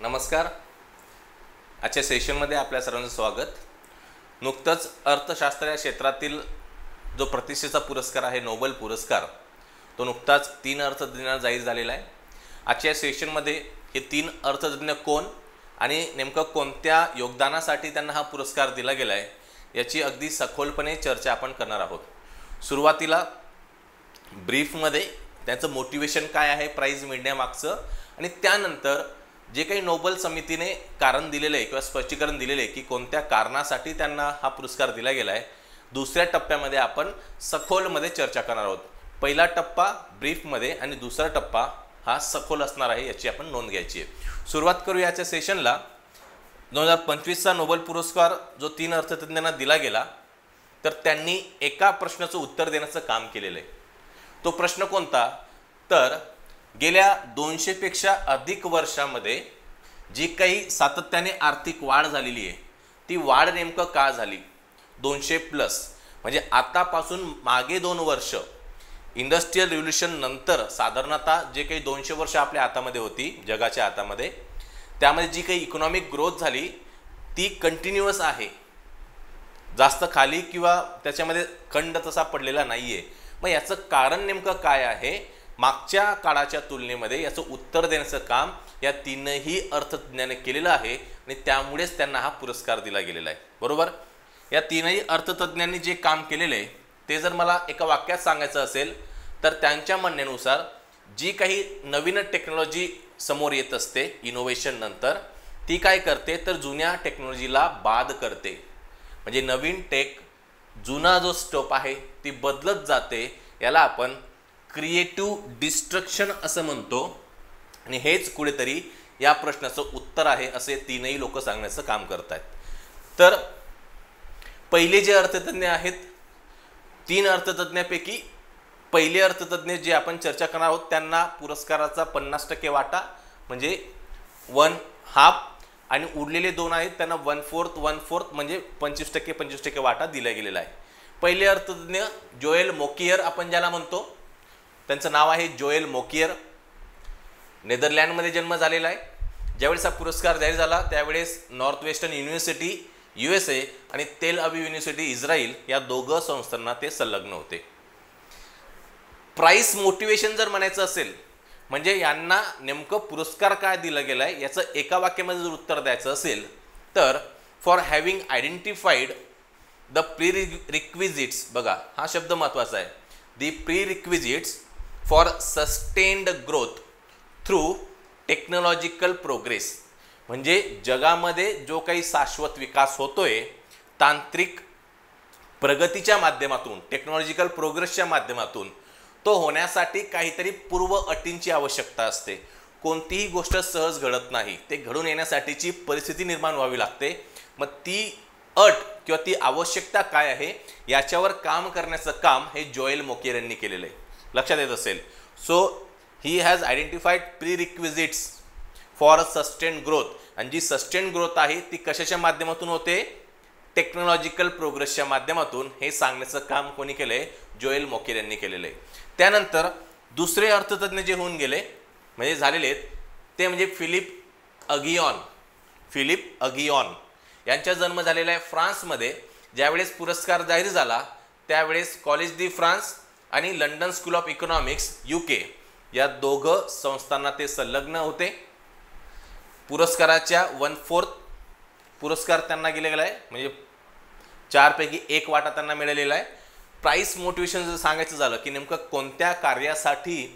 नमस्कार. आजच्या सेशनमध्ये आपल्या सर्वांचं स्वागत. नुकतंच अर्थशास्त्र या क्षेत्रातील जो प्रतिष्ठेचा पुरस्कार आहे नोबेल पुरस्कार, तो नुकताच 3 अर्थतज्ञांना जाहीर झालेला आहे. आजच्या सेशनमध्ये हे 3 अर्थतज्ञ कोण आणि नेमकं कोणत्या योगदानासाठी त्यांना हा पुरस्कार दिला गेला आहे याची अगदी सखोलपणे चर्चा आपण करणार आहोत. सुरुवातीला ब्रीफमध्ये त्याचं मोटिवेशन काय आहे प्राइज मिळण्यामागचं, आणि त्यानंतर जे काही नोबेल समितीने कारण दिलेलं आहे किंवा स्पष्टीकरण दिलेले आहे की कोणत्या कारणासाठी त्यांना हा पुरस्कार दिला गेला आहे, दुसऱ्या टप्प्यामध्ये आपण सखोलमध्ये चर्चा करणार आहोत. पहिला टप्पा ब्रीफमध्ये आणि दुसरा टप्पा हा सखोल असणार आहे, याची आपण नोंद घ्यायची आहे. सुरुवात करूया याच्या सेशनला. 2025चा नोबेल पुरस्कार जो 3 अर्थतज्ञांना दिला गेला, तर त्यांनी एका प्रश्नाचं उत्तर देण्याचं काम केलेलं आहे. तो प्रश्न कोणता? तर गेल्या 200 पेक्षा अधिक वर्षामध्ये जी काही सातत्याने आर्थिक वाढ झालेली आहे, ती वाढ नेमकं का झाली? 200+ म्हणजे आतापासून मागे 2 वर्ष इंडस्ट्रियल रिव्होल्यूशन नंतर साधारणतः जे काही 200 वर्ष आपल्या हातामध्ये होती, जगाच्या हातामध्ये, त्यामध्ये जी काही इकॉनॉमिक ग्रोथ झाली ती कंटिन्युअस आहे, जास्त खाली किंवा त्याच्यामध्ये खंड तसा पडलेला नाहीये. मग याचं कारण नेमकं काय आहे? मागच्या काळाच्या तुलनेमध्ये याचं उत्तर देण्याचं काम या 3ही अर्थतज्ञांनी केलेलं आहे आणि त्यामुळेच त्यांना हा पुरस्कार दिला गेलेला आहे. बरोबर? या 3ही अर्थतज्ञांनी जे काम केलेलं आहे ते जर मला एका वाक्यात सांगायचं असेल तर त्यांच्या म्हणण्यानुसार जी काही नवीन टेक्नॉलॉजी समोर येत असते इनोव्हेशन नंतर, ती काय करते तर जुन्या टेक्नॉलॉजीला बाद करते. म्हणजे नवीन टेक जुना जो स्टॉप आहे ती बदलत जाते. याला आपण क्रिएटिव्ह डिस्ट्रक्शन असं म्हणतो, आणि हेच कुठेतरी या प्रश्नाचं उत्तर आहे असे 3ही लोक सांगण्याचं काम करत आहेत. तर पहिले जे अर्थतज्ञ आहेत, 3 अर्थतज्ञांपैकी पहिले अर्थतज्ञ जे आपण चर्चा करणार आहोत त्यांना पुरस्काराचा 50% वाटा म्हणजे 1/2, आणि उरलेले 2 आहेत त्यांना 1/4 म्हणजे 25% वाटा दिला गेलेला आहे. पहिले अर्थतज्ञ जोएल मोकियर आपण ज्याला म्हणतो, त्यांचं नाव आहे जोएल मोकियर. नेदरलँडमध्ये जन्म झालेला आहे. ज्यावेळेस हा पुरस्कार जाहीर झाला त्यावेळेस नॉर्थ वेस्टर्न युनिव्हर्सिटी USA आणि तेल अविव युनिव्हर्सिटी इस्रायल या दोघं संस्थांना ते संलग्न होते. प्राइस मोटिवेशन जर म्हणायचं असेल म्हणजे यांना नेमकं पुरस्कार काय दिला गेला आहे याचं एका वाक्यामध्ये जर उत्तर द्यायचं असेल तर for having identified the prerequisites, बघा हा शब्द महत्त्वाचा आहे, the prerequisites for sustained growth through technological progress. म्हणजे जगामध्ये जो काही शाश्वत विकास होतोय तांत्रिक प्रगतीच्या माध्यमातून, टेक्नॉलॉजिकल प्रोग्रेसच्या माध्यमातून, तो होण्यासाठी काहीतरी पूर्व अटींची आवश्यकता असते. कोणतीही गोष्ट सहज घडत नाही, ते घडून येण्यासाठीची परिस्थिती निर्माण व्हावी लागते. मग ती अट किंवा ती आवश्यकता काय आहे याच्यावर काम करण्याचं काम हे जोएल मोकियर यांनी केलेलं आहे. लक्षात येत असेल. So he has identified prerequisites for sustained growth, आणि जी सस्टेन्ड ग्रोथ आहे ती कशाच्या माध्यमातून होते? टेक्नॉलॉजिकल प्रोग्रेसच्या माध्यमातून. हे सांगण्याचं काम कोणी केलंय? जोएल मोकियर यांनी केलेलं आहे. त्यानंतर दुसरे अर्थतज्ञ जे होऊन गेले म्हणजे झालेले आहेत ते म्हणजे फिलिप अगियॉन यांचा जन्म झालेला आहे फ्रान्समध्ये. ज्यावेळेस पुरस्कार जाहीर झाला त्यावेळेस कॉलेज दी फ्रान्स आणि London school of economics UK या दोघं संस्थांना ते संलग्न होते. पुरस्काराच्या 1/4 पुरस्कार त्यांना गेलेला आहे, म्हणजे 4 पैकी 1 वाटा त्यांना मिळालेला आहे. प्राइस मोटिवेशन जर सांगायचं झालं की नेमकं कोणत्या कार्यासाठी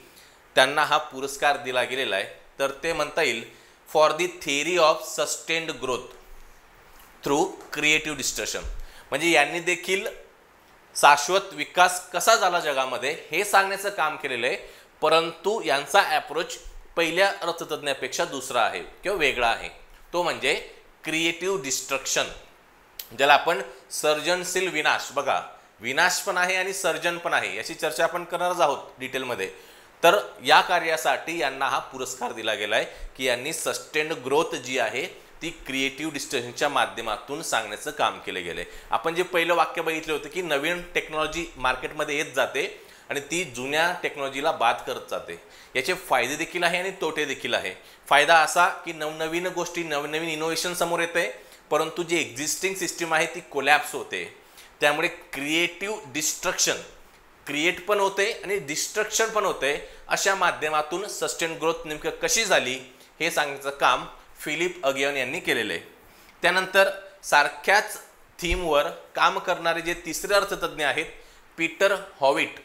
त्यांना हा पुरस्कार दिला गेलेला आहे तर ते म्हणता येईल for the theory of sustained growth through creative destruction. म्हणजे यांनी देखील शाश्वत विकास कसा झाला जगामध्ये हे सांगण्याचं काम केलेलं आहे, परंतु यांचा ॲप्रोच पहिल्या अर्थतज्ञापेक्षा दुसरा आहे किंवा वेगळा आहे. तो म्हणजे क्रिएटिव्ह डिस्ट्रक्शन, ज्याला आपण सर्जनशील विनाश, बघा विनाश पण आहे आणि सर्जन पण आहे, याची चर्चा आपण करणारच आहोत डिटेलमध्ये. तर या कार्यासाठी यांना हा पुरस्कार दिला गेला आहे की यांनी सस्टेन्ड ग्रोथ जी आहे ती क्रिएटिव्ह डिस्ट्रक्शनच्या माध्यमातून सांगण्याचं काम केलं गेलं आहे. आपण जे पहिलं वाक्य बघितलं होतं की नवीन टेक्नॉलॉजी मार्केटमध्ये येत जाते आणि ती जुन्या टेक्नॉलॉजीला बाद करत जाते. याचे फायदे देखील आहे आणि तोटे देखील आहे. फायदा असा की नवनवीन गोष्टी, नवनवीन इनोव्हेशन समोर येते, परंतु जी एक्झिस्टिंग सिस्टीम आहे ती कोलॅप्स होते. त्यामुळे क्रिएटिव्ह डिस्ट्रक्शन, क्रिएट पण होते आणि डिस्ट्रक्शन पण होते. अशा माध्यमातून सस्टेन ग्रोथ नेमकं कशी झाली हे सांगण्याचं काम फिलिप अगियन यांनी केलेलं आहे. त्यानंतर सारख्याच थीमवर काम करणारे जे तिसरे अर्थतज्ञ आहेत पीटर हॉविट,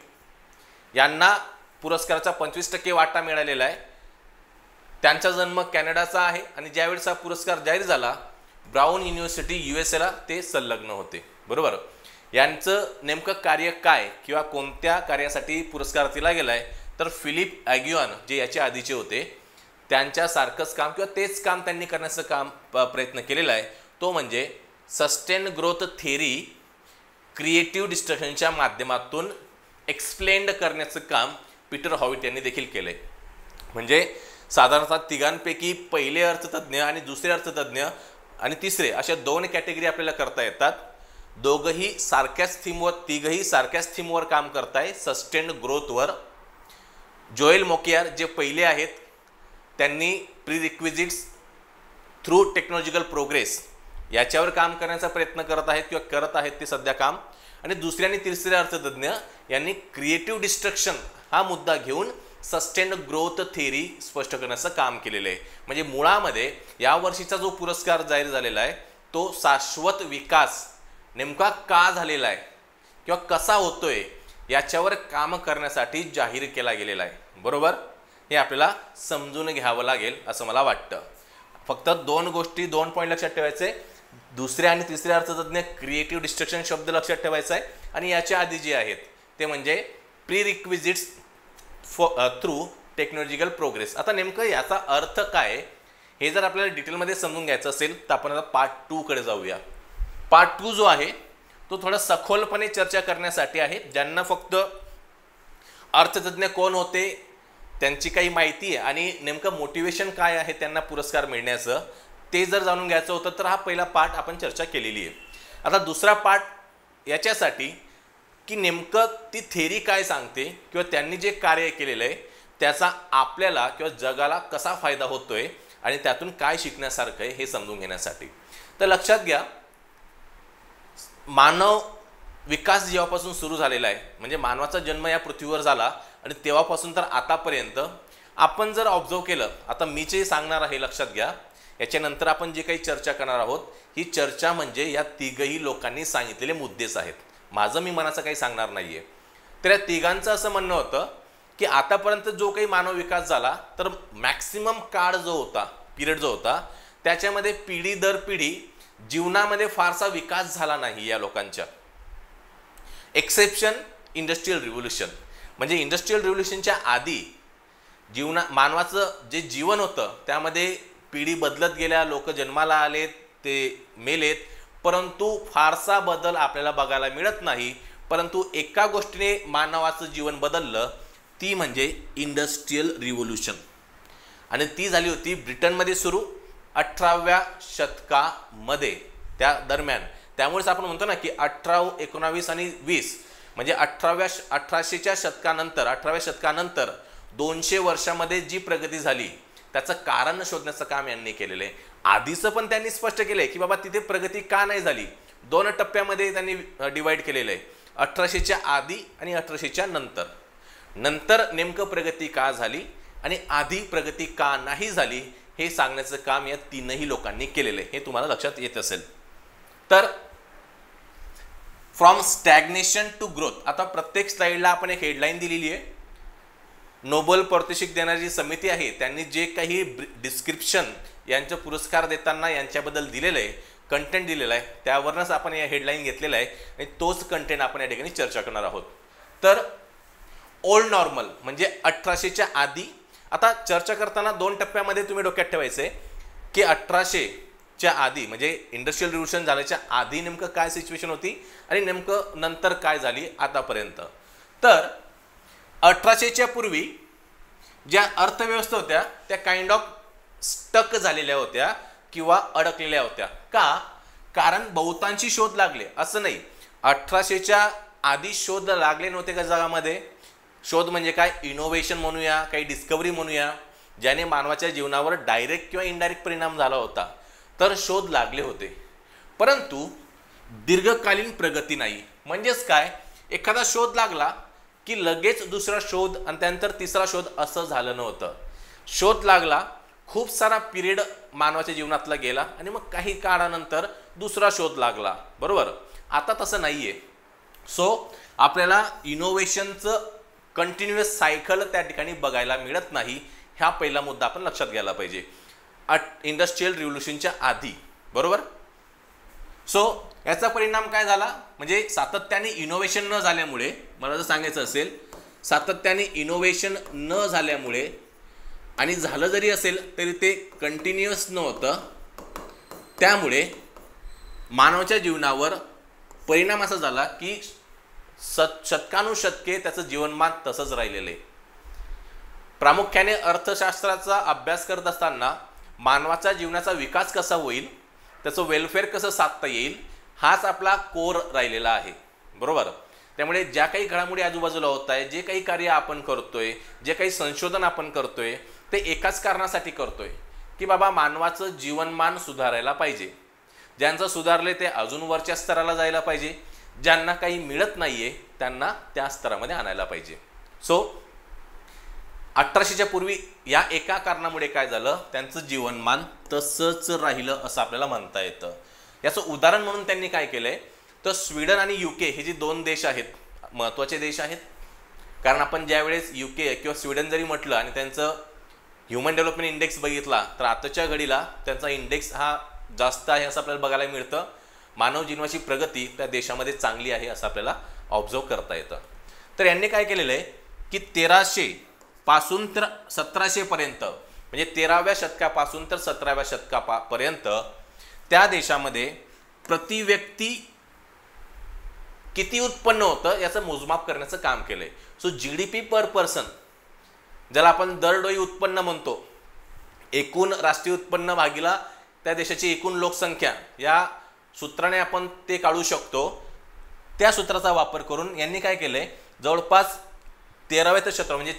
यांना पुरस्काराचा 25% वाटा मिळालेला आहे. त्यांचा जन्म कॅनडाचा आहे आणि ज्यावेळेस हा पुरस्कार जाहीर झाला ब्राउन युनिव्हर्सिटी USA ते संलग्न होते. बरोबर. यांचं नेमकं कार्य काय किंवा कोणत्या कार्यासाठी पुरस्कार दिला गेला आहे तर फिलिप अगियन जे याच्या आधीचे होते त्यांच्यासारखंच काम किंवा तेच काम त्यांनी करण्याचं प्रयत्न केलेला आहे. तो म्हणजे सस्टेन ग्रोथ थेरी क्रिएटिव्ह डिस्ट्रक्शनच्या माध्यमातून एक्सप्लेन्ड करण्याचं काम पीटर हॉविट यांनी देखील केलंय. म्हणजे साधारणतः तिघांपैकी पहिले अर्थतज्ञ आणि दुसरे अर्थतज्ञ आणि तिसरे अशा 2 कॅटेगरी आपल्याला करता येतात. दोघंही सारख्याच थीमवर, तिघही सारख्याच थीमवर काम करताय, सस्टेन्ड ग्रोथवर. जोएल मोकियार जे पहिले आहेत त्यांनी प्रीरिक्विजिट्स थ्रू टेक्नॉलॉजिकल प्रोग्रेस याच्यावर काम करण्याचा प्रयत्न करत आहेत किंवा करत आहेत ते सध्या काम. आणि दुसरे आणि तिसरे अर्थतज्ञ यांनी क्रिएटिव्ह डिस्ट्रक्शन हा मुद्दा घेऊन सस्टेन्ड ग्रोथ थेरी स्पष्ट करण्याचं काम केलेलं आहे. म्हणजे मुळामध्ये या वर्षीचा जो पुरस्कार जाहीर झालेला आहे तो शाश्वत विकास नेमका का झालेला आहे किंवा कसा होतोय याच्यावर काम करण्यासाठी जाहीर केला गेलेला आहे. बरोबर. हे आपल्याला समजून घ्यावं लागेल असं मला वाटतं. फक्त 2 पॉईंट लक्षात ठेवायचे. दुसरे आणि तिसरे अर्थतज्ञ क्रिएटिव्ह डिस्ट्रक्शन शब्द लक्षात ठेवायचा आहे आणि याच्या आधी जे आहेत ते म्हणजे प्रीरिक्विजिट्स थ्रू टेक्नॉलॉजिकल प्रोग्रेस. आता नेमकं याचा अर्थ काय हे जर आपल्याला डिटेलमध्ये समजून घ्यायचं असेल तर आपण आता पार्ट 2 कडे जाऊया. पार्ट 2 जो आहे तो थोडा सखोलपणे चर्चा करण्यासाठी आहे. ज्यांना फक्त अर्थतज्ञ कोण होते त्यांची काही माहिती आहे आणि नेमकं मोटिवेशन काय आहे त्यांना पुरस्कार मिळण्याचं ते जर जाणून घ्यायचं होतं तर हा पहिला पार्ट आपण चर्चा केलेली आहे. आता दुसरा पार्ट याच्यासाठी की नेमकं ती थेरी काय सांगते किंवा त्यांनी जे कार्य केलेलं आहे त्याचा आपल्याला किंवा जगाला कसा फायदा होतोय आणि त्यातून काय शिकण्यासारखं आहे हे समजून घेण्यासाठी. तर लक्षात घ्या, मानव विकास जेव्हापासून सुरू झालेला आहे म्हणजे मानवाचा जन्म या पृथ्वीवर झाला आणि तेव्हापासून तर आतापर्यंत आपण जर ऑब्झर्व केलं, आता मी जे सांगणार आहे लक्षात घ्या, याच्यानंतर आपण जे काही चर्चा करणार आहोत ही चर्चा म्हणजे या तिघही लोकांनी सांगितलेले मुद्देच आहेत. माझं मी मनाचं काही सांगणार नाहीये. तर या तिघांचं असं म्हणणं होतं की आतापर्यंत जो काही मानव विकास झाला तर मॅक्सिमम काळ जो होता, पिरियड जो होता त्याच्यामध्ये पिढी दर पिढी जीवनामध्ये फारसा विकास झाला नाही या लोकांच्या. Exception industrial revolution. म्हणजे इंडस्ट्रियल रिव्होल्यूशनच्या आधी मानवाचं जे जीवन होतं त्यामध्ये पिढी बदलत गेल्या, लोक जन्माला आलेत, ते मेलेत, परंतु फारसा बदल आपल्याला बघायला मिळत नाही. परंतु एका गोष्टीने मानवाचं जीवन बदललं ती म्हणजे इंडस्ट्रियल रिव्होल्यूशन आणि ती झाली होती ब्रिटनमध्ये सुरू 18व्या शतकामध्ये त्या दरम्यान. त्यामुळेच आपण म्हणतो ना की 18, 19 आणि 20 म्हणजे 1800च्या शतकानंतर 18व्या शतकानंतर 200 वर्षामध्ये जी प्रगती झाली त्याचं कारण शोधण्याचं काम यांनी केलेलं आहे. आधीचं पण त्यांनी स्पष्ट केलंय की बाबा तिथे प्रगती का नाही झाली. 2 टप्प्यामध्ये त्यांनी डिवाइड केलेलं आहे, 1800च्या आधी आणि 1800च्या नंतर. नंतर नेमकं प्रगती का झाली आणि आधी प्रगती का नाही झाली हे सांगण्याचं काम या तीनही लोकांनी केलेलं आहे. हे तुम्हाला लक्षात येत असेल. तर फ्रॉम स्टॅग्नेशन टू ग्रोथ. आता प्रत्येक स्लाइडला आपण एक हेडलाईन दिलेली आहे. नोबेल पारितोषिक देणारी जी समिती आहे त्यांनी जे काही डिस्क्रिप्शन यांचे पुरस्कार देताना यांच्याबद्दल दिलेलं आहे, कंटेंट दिलेलं आहे, त्यावरूनच आपण या हेडलाईन घेतलेला आहे आणि तोच कंटेंट आपण या ठिकाणी चर्चा करणार आहोत. तर ओल्ड नॉर्मल म्हणजे 1800च्या आधी. आता चर्चा करताना 2 टप्प्यामध्ये तुम्ही डोक्यात ठेवायचे की 1800च्या आधी म्हणजे इंडस्ट्रियल रिव्होल्यूशन झाल्याच्या आधी नेमकं काय सिच्युएशन होती आणि नेमकं नंतर काय झाली आतापर्यंत. तर 1800च्या पूर्वी ज्या अर्थव्यवस्था होत्या त्या काइंड ऑफ स्टक झालेल्या होत्या किंवा अडकलेल्या होत्या. का? कारण बहुतांशी शोध लागले असं नाही. 1800च्या आधी शोध लागले नव्हते का जगामध्ये, शोध म्हणजे काय, इनोव्हेशन म्हणूया, काही डिस्कवरी म्हणूया, ज्याने मानवाच्या जीवनावर डायरेक्ट किंवा इनडायरेक्ट परिणाम झाला होता, तर शोध लागले होते. परंतु दीर्घकालीन प्रगती नाही. म्हणजेच काय, एखादा शोध लागला की लगेच दुसरा शोध आणि त्यानंतर तिसरा शोध असं झालं नव्हतं. शोध लागला, खूप सारा पिरियड मानवाच्या जीवनातला गेला आणि मग काही काळानंतर दुसरा शोध लागला. बरोबर. आता तसं नाहीये. सो आपल्याला इनोव्हेशनचं कंटिन्युअस सायकल त्या ठिकाणी बघायला मिळत नाही. हा पहिला मुद्दा आपण लक्षात घ्यायला पाहिजे इंडस्ट्रियल रिव्होल्यूशनच्या आधी. बरोबर. सो याचा परिणाम काय झाला, म्हणजे सातत्याने इनोव्हेशन न झाल्यामुळे, मला जर सांगायचं असेल, सातत्याने इनोव्हेशन न झाल्यामुळे, आणि झालं जरी असेल तरी ते कंटिन्युअस नव्हतं, त्यामुळे मानवाच्या जीवनावर परिणाम असा झाला की शतकानुशतके त्याचं जीवनमान तसंच राहिलेलं आहे. प्रामुख्याने अर्थशास्त्राचा अभ्यास करत असताना मानवाच्या जीवनाचा विकास कसा होईल, त्याचं वेलफेअर कसं साधता येईल, हाच आपला कोर राहिलेला आहे. बरोबर. त्यामुळे ज्या काही घडामोडी आजूबाजूला होत आहे, जे काही कार्य आपण करतोय, जे काही संशोधन आपण करतोय, ते एकाच कारणासाठी करतोय की बाबा मानवाचं जीवनमान सुधारायला पाहिजे. ज्यांचं सुधारले ते अजून वरच्या स्तराला जायला पाहिजे, ज्यांना काही मिळत नाहीये त्यांना त्या स्तरामध्ये आणायला पाहिजे. सो 1800च्या पूर्वी या एका कारणामुळे काय झालं, त्यांचं जीवनमान तसंच राहिलं असं आपल्याला म्हणता येतं. याचं उदाहरण म्हणून त्यांनी काय केलंय, तर स्वीडन आणि UK हे जे दोन देश आहेत, महत्त्वाचे देश आहेत. कारण आपण ज्यावेळेस UK किंवा स्वीडन जरी म्हटलं आणि त्यांचं ह्युमन डेव्हलपमेंट इंडेक्स बघितला, तर आताच्या घडीला त्यांचा इंडेक्स हा जास्त आहे असं आपल्याला बघायला मिळतं. मानव जीवनाची प्रगती त्या देशामध्ये चांगली आहे असं आपल्याला ऑब्झर्व करता येतं. तर यांनी काय केलेलं आहे की 1300 पासून तर 1700 पर्यंत, म्हणजे 13व्या शतकापासून तर 17व्या शतकापर्यंत त्या देशामध्ये प्रति व्यक्ती किती उत्पन्न होतं याचं मोजमाप करण्याचं काम केलंय. सो GDP पर पर्सन, ज्याला आपण दरडोई उत्पन्न म्हणतो, एकूण राष्ट्रीय उत्पन्न भागीला त्या देशाची एकूण लोकसंख्या, या सूत्राने आपण ते काढू शकतो. त्या सूत्राचा वापर करून यांनी काय केलंय, जवळपास 13व्या शतक म्हणजे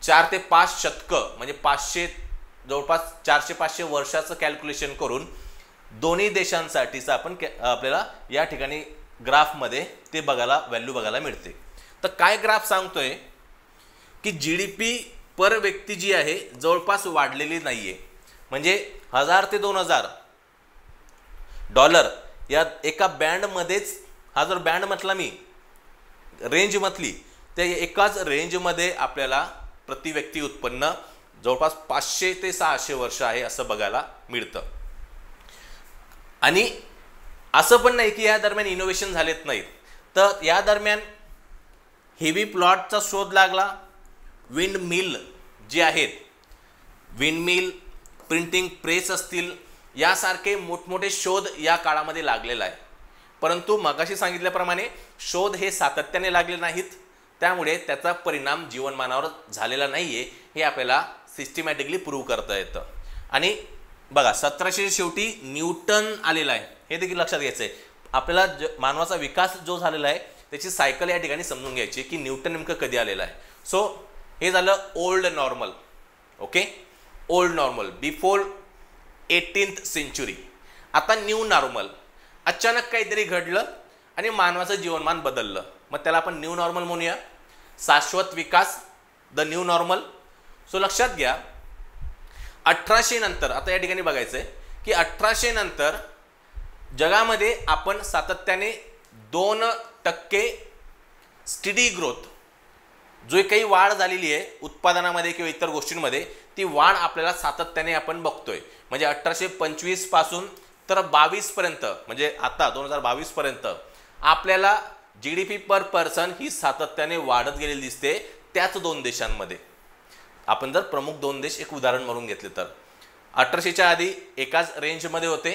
4 ते 5 शतकं, म्हणजे 500 जवळपास 400-500 वर्षाचं कॅल्क्युलेशन करून दोन्ही देशांसाठीचं आपण आपल्याला या ठिकाणी ग्राफमध्ये ते बघायला, व्हॅल्यू बघायला मिळते. तर काय ग्राफ सांगतोय की GDP पर व्यक्ती जी आहे जवळपास वाढलेली नाहीये. म्हणजे 1000 ते 2000 डॉलर या एका बँडमध्येच, हा जर बँड म्हटला मी, रेंज म्हटली, त्या एकाच रेंजमध्ये आपल्याला प्रति व्यक्ती उत्पन्न जवळपास 500 ते 600 वर्ष आहे असं बघायला मिळतं. आणि असं पण नाही की या दरम्यान इनोव्हेशन झालेत नाहीत. तर या दरम्यान हेवी प्लॉटचा शोध लागला, विंड मिल जे आहेत, विंड मिल, प्रिंटिंग प्रेस असतील, यासारखे मोठमोठे शोध या काळामध्ये लागलेला आहे. परंतु मगाशी सांगितल्याप्रमाणे शोध हे सातत्याने लागले नाहीत, त्यामुळे त्याचा परिणाम जीवनमानावर झालेला नाहीये हे आपल्याला सिस्टमॅटिकली प्रूव्ह करता येतं. आणि बघा 1700 शेवटी न्यूटन आलेला आहे, हे देखील लक्षात घ्यायचं आहे. आपल्याला मानवाचा विकास जो झालेला आहे त्याची सायकल या ठिकाणी समजून घ्यायची की न्यूटन नेमकं कधी आलेला आहे. सो हे झालं old normal. Okay, old normal before 18th century. आता न्यू नॉर्मल, अचानक काहीतरी घडलं आणि मानवाचं जीवनमान बदललं, मग त्याला आपण न्यू नॉर्मल म्हणूया. शाश्वत विकास, द न्यू नॉर्मल. सो लक्षात घ्या 1800 नंतर, आता या ठिकाणी बघायचंय की 1800 नंतर जगामध्ये आपण सातत्याने 2% स्टडी ग्रोथ, जो काही वाढ झालेली आहे उत्पादनामध्ये किंवा इतर गोष्टींमध्ये, ती वाढ आपल्याला सातत्याने आपण बघतोय. म्हणजे 1825 पासून तर 22 पर्यंत, म्हणजे आता 2022 पर्यंत आपल्याला GDP पर पर्सन ही सातत्याने वाढत गेलेली दिसते. त्याच दोन देशांमध्ये आपण जर प्रमुख दोन देश एक उदाहरण म्हणून घेतले तर 1800च्या आधी एकाच रेंजमध्ये होते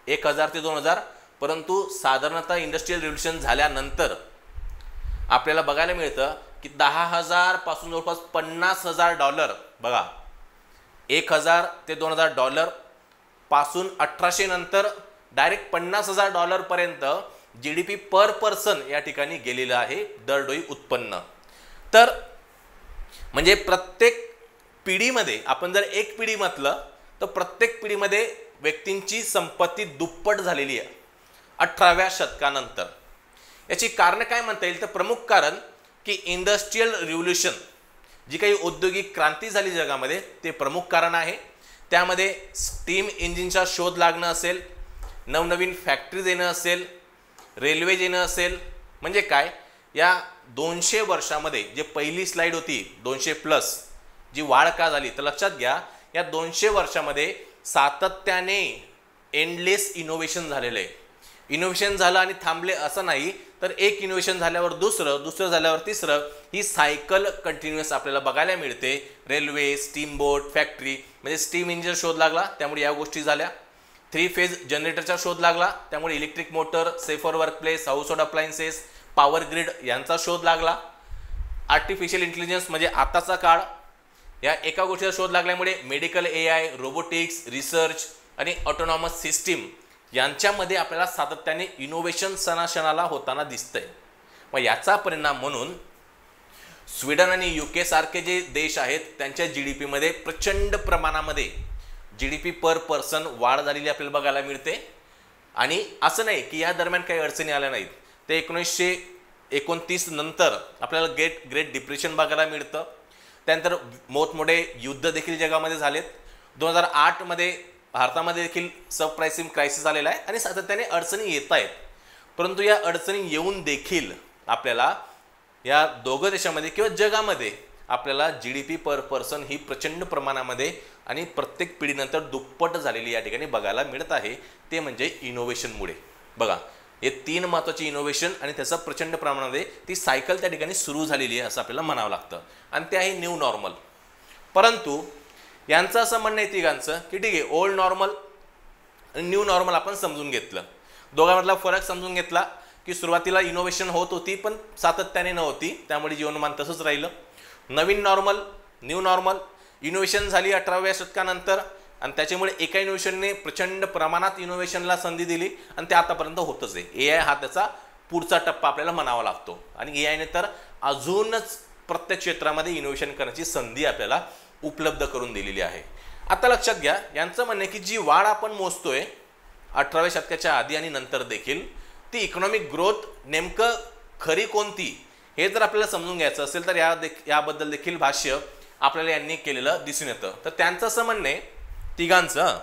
1000 ते 2000, परंतु साधारणतः इंडस्ट्रियल रिव्होल्यूशन झाल्यानंतर आपल्याला बघायला मिळतं की 10,000 पासून जवळपास 50,000 डॉलर, बघा 1000 ते 2000 डॉलर पासून 1800 नंतर डायरेक्ट 50,000 डॉलर पर्यंत GDP पर पर्सन या ठिकाणी गेलेलं आहे, दरडोई उत्पन्न. तर म्हणजे प्रत्येक पिढीमध्ये आपण जर एक पिढी म्हटलं तर प्रत्येक पिढीमध्ये व्यक्तींची संपत्ती दुप्पट झालेली आहे 18व्या शतकानंतर. याची कारण काय म्हणता येईल तर प्रमुख कारण की इंडस्ट्रियल रिव्होल्यूशन, जी काही औद्योगिक क्रांती झाली जगामध्ये, ते प्रमुख कारण आहे. त्यामध्ये स्टीम इंजिनचा शोध लागणं असेल, नवनवीन फॅक्टरीज येणं असेल, रेल्वेज येणं असेल. म्हणजे काय, या 200 वर्षामध्ये जे पहिली स्लाइड होती 200+ जी वाढ का झाली तर लक्षात घ्या, या 200 वर्षामध्ये सातत्याने एंडलेस इनोव्हेशन झालेलं आहे. इनोव्हेशन झालं आणि थांबले असं नाही, तर एक इनोव्हेशन झाल्यावर दुसरं झाल्यावर तिसरं, ही सायकल कंटिन्युअस आपल्याला बघायला मिळते. रेल्वे, स्टीम बोट, फॅक्टरी, म्हणजे स्टीम इंजिन शोध लागला त्यामुळे या गोष्टी झाल्या. 3 फेज जनरेटरचा शोध लागला त्यामुळे electric motor, safer workplace, household appliances, power grid यांचा शोध लागला. आर्टिफिशियल इंटेलिजन्स म्हणजे आताचा काळ, या एका गोष्टीचा शोध लागल्यामुळे मेडिकल AI, रोबोटिक्स, रिसर्च आणि ऑटोनॉमस सिस्टीम यांच्यामध्ये आपल्याला सातत्याने इनोव्हेशन क्षणाला होताना दिसतंय. मग याचा परिणाम म्हणून स्वीडन आणि UK सारखे जे देश आहेत त्यांच्या GDP मध्ये प्रचंड प्रमाणामध्ये GDP पर पर्सन वाढ झालेली आपल्याला बघायला मिळते. आणि असं नाही की या दरम्यान काही अडचणी आल्या नाहीत, ते 1929 नंतर आपल्याला ग्रेट डिप्रेशन बघायला मिळतं. त्यानंतर मोठमोठे युद्ध देखील जगामध्ये झालेत. 2008 मध्ये भारतामध्ये देखील सब प्राइसिंग क्रायसिस आलेला आहे आणि सातत्याने अडचणी येत आहेत. परंतु या अडचणी येऊन देखील आपल्याला या दोघं देशामध्ये किंवा जगामध्ये आपल्याला GDP पर पर्सन ही प्रचंड प्रमाणामध्ये आणि प्रत्येक पिढीनंतर दुप्पट झालेली या ठिकाणी बघायला मिळत आहे. ते म्हणजे इनोव्हेशनमुळे. बघा, हे 3 महत्त्वाचे इनोव्हेशन आणि त्याचं प्रचंड प्रमाणामध्ये ती सायकल त्या ठिकाणी सुरू झालेली आहे असं आपल्याला म्हणावं लागतं. आणि ते आहे न्यू नॉर्मल. परंतु यांचं असं म्हणणं आहे तिघांचं की ठीक आहे, ओल्ड नॉर्मल आणि न्यू नॉर्मल आपण समजून घेतलं, दोघांमधला फरक समजून घेतला की सुरुवातीला इनोव्हेशन होत होती पण सातत्याने नव्हती, त्यामुळे जीवनमान तसंच राहिलं. नवीन नॉर्मल, न्यू नॉर्मल, इनोव्हेशन झाली 18व्या शतकानंतर आणि त्याच्यामुळे एका इनोव्हेशनने प्रचंड प्रमाणात इनोव्हेशनला संधी दिली आणि ते आतापर्यंत होतच आहे. AI हा त्याचा पुढचा टप्पा आपल्याला म्हणावा लागतो आणि AI ने तर अजूनच प्रत्येक क्षेत्रामध्ये इनोव्हेशन करण्याची संधी आपल्याला उपलब्ध करून दिलेली आहे. आता लक्षात घ्या, यांचं म्हणणं आहे की जी वाढ आपण मोजतोय 18व्या शतकाच्या आधी आणि नंतर देखील, ती इकॉनॉमिक ग्रोथ नेमकं खरी कोणती हे जर आपल्याला समजून घ्यायचं असेल तर याबद्दल देखील भाष्य आपल्याला यांनी केलेलं दिसून येतं. तर त्यांचं असं म्हणणं आहे तिघांचं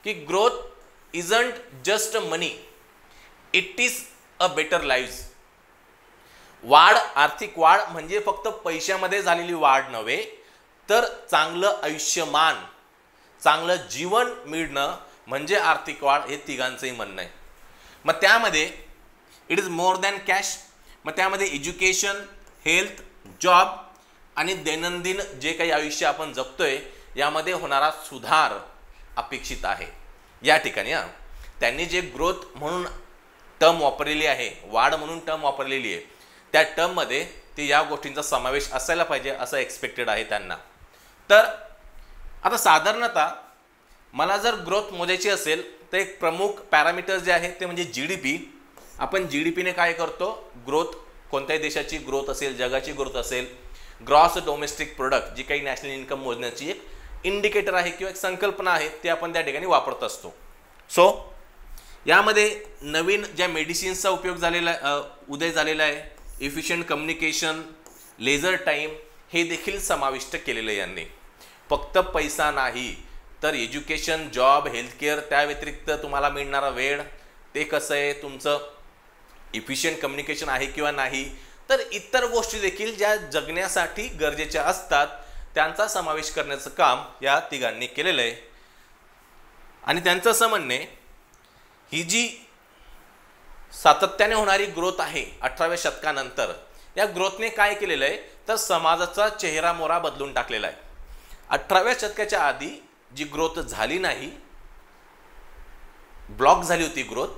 की growth isn't just money, it is a better live. वाढ, आर्थिक वाढ म्हणजे फक्त पैशामध्ये झालेली वाढ नव्हे, तर चांगलं आयुष्यमान, चांगलं जीवन मिळणं म्हणजे आर्थिक वाढ, हे तिघांचंही म्हणणं आहे. मग त्यामध्ये it is more than cash, मग त्यामध्ये एज्युकेशन, हेल्थ, जॉब आणि दैनंदिन जे काही आयुष्य आपण जगतोय यामध्ये होणारा सुधार अपेक्षित आहे. या ठिकाणी त्यांनी जे ग्रोथ म्हणून टर्म वापरलेली आहे, वाढ म्हणून टर्म वापरलेली आहे, त्या टर्ममध्ये ते या गोष्टींचा समावेश असायला पाहिजे असं एक्सपेक्टेड आहे त्यांना. तर आता साधारणतः मला जर ग्रोथ मोजायची असेल तर एक प्रमुख पॅरामीटर जे आहे ते म्हणजे GDP. आपण GDPने काय करतो, ग्रोथ, कोणत्याही देशाची ग्रोथ असेल, जगाची ग्रोथ असेल, ग्रॉस डोमेस्टिक प्रोडक्ट, जी काही नॅशनल इन्कम मोजण्याची एक इंडिकेटर आहे किंवा एक संकल्पना आहे, ते आपण त्या ठिकाणी वापरत असतो. सो यामध्ये नवीन ज्या मेडिसिन्सचा उपयोग झालेला उदय झालेला आहे, इफिशियंट कम्युनिकेशन, लेझर टाईम, हे देखील समाविष्ट केलेलं आहे यांनी. फक्त पैसा नाही तर एज्युकेशन, जॉब, हेल्थकेअर, त्या व्यतिरिक्त तुम्हाला मिळणारा वेळ, ते कसं आहे, तुमचं इफिशियंट कम्युनिकेशन आहे किंवा नाही, तर इतर गोष्टी देखील ज्या जगण्यासाठी गरजेच्या असतात त्यांचा समावेश करण्याचं काम या तिघांनी केलेलं आहे. आणि त्यांचं असं म्हणणे, ही जी सातत्याने होणारी ग्रोथ आहे 18व्या शतकानंतर, या ग्रोथने काय केलेलं आहे तर समाजाचा चेहरा मोहरा बदलून टाकलेला आहे. 18व्या शतकाच्या आधी जी ग्रोथ झाली नाही, ब्लॉक झाली होती ग्रोथ,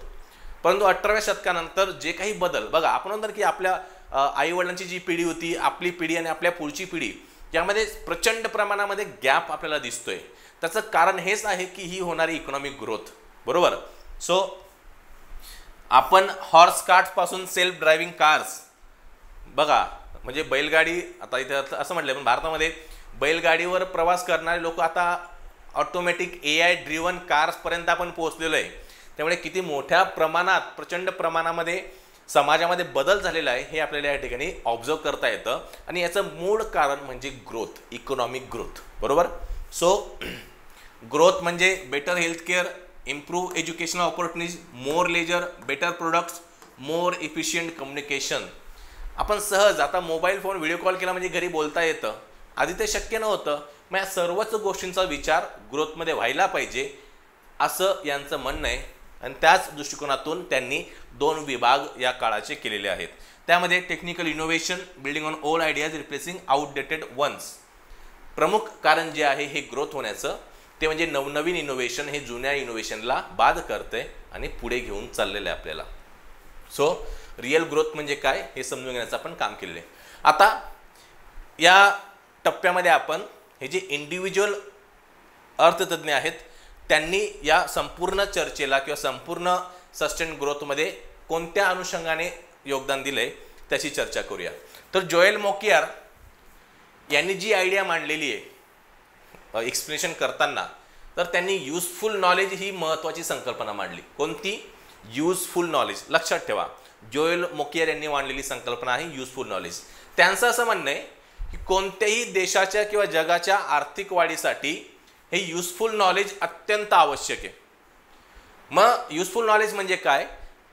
परंतु 18व्या शतकानंतर जे काही बदल, बघा आपण म्हणतो की आपल्या आईवडिलांची जी पिढी होती, आपली पिढी आणि आपल्या पुढची पिढी, यामध्ये प्रचंड प्रमाणामध्ये गॅप आपल्याला दिसतोय. त्याचं कारण हेच आहे की ही होणारी इकॉनॉमिक ग्रोथ, बरोबर. सो आपण हॉर्स कार्ट पासून सेल्फ ड्रायव्हिंग कार्स, बघा म्हणजे बैलगाडी, आता इथे असं म्हटलं पण भारतामध्ये बैलगाडीवर प्रवास करणारे लोक आता ऑटोमॅटिक AI ड्रिव्हन कार्सपर्यंत आपण पोहोचलेलो आहे. त्यामुळे किती मोठ्या प्रमाणात, प्रचंड प्रमाणामध्ये समाजामध्ये बदल झालेला आहे हे आपल्याला या ठिकाणी ऑब्झर्व करता येतं. आणि याचं मूळ कारण म्हणजे ग्रोथ, इकॉनॉमिक ग्रोथ. बरोबर. सो ग्रोथ म्हणजे better healthcare, improve educational opportunities, more leisure, better products, more efficient communication. आपण सहज आता मोबाईल फोन व्हिडिओ कॉल केला म्हणजे घरी बोलता येतं. आधी ते शक्य नव्हतं. मग या सर्वच गोष्टींचा विचार ग्रोथमध्ये व्हायला पाहिजे असं यांचं म्हणणं आहे. आणि त्याच दृष्टिकोनातून त्यांनी 2 विभाग या काळाचे केलेले आहेत. त्यामध्ये technical innovation, building on old ideas, replacing outdated ones. प्रमुख कारण जे आहे हे ग्रोथ होण्याचं ते म्हणजे नवनवीन इनोव्हेशन हे जुन्या इनोव्हेशनला बाद करते आणि पुढे घेऊन चाललेलं आहे आपल्याला. सो रिअल ग्रोथ म्हणजे काय हे समजून घेण्याचं आपण काम केलेलं आहे. आता या टप्प्यामध्ये आपण हे जे इंडिव्हिज्युअल अर्थतज्ञ आहेत त्यांनी या संपूर्ण चर्चेला किंवा संपूर्ण सस्टेन ग्रोथमध्ये कोणत्या अनुषंगाने योगदान दिले त्याची चर्चा करूया. तर जोएल मोकियार यांनी जी आयडिया मांडलेली आहे एक्सप्लेनेशन करताना, तर त्यांनी युजफुल नॉलेज ही महत्त्वाची संकल्पना मांडली. कोणती? Useful knowledge. लक्षात ठेवा, जोएल मोकियार यांनी मांडलेली संकल्पना आहे युजफुल नॉलेज. त्यांचं असं म्हणणं आहे की कोणत्याही देशाच्या किंवा जगाच्या आर्थिक वाढीसाठी हे युजफुल नॉलेज अत्यंत आवश्यक आहे. मग युजफुल नॉलेज म्हणजे काय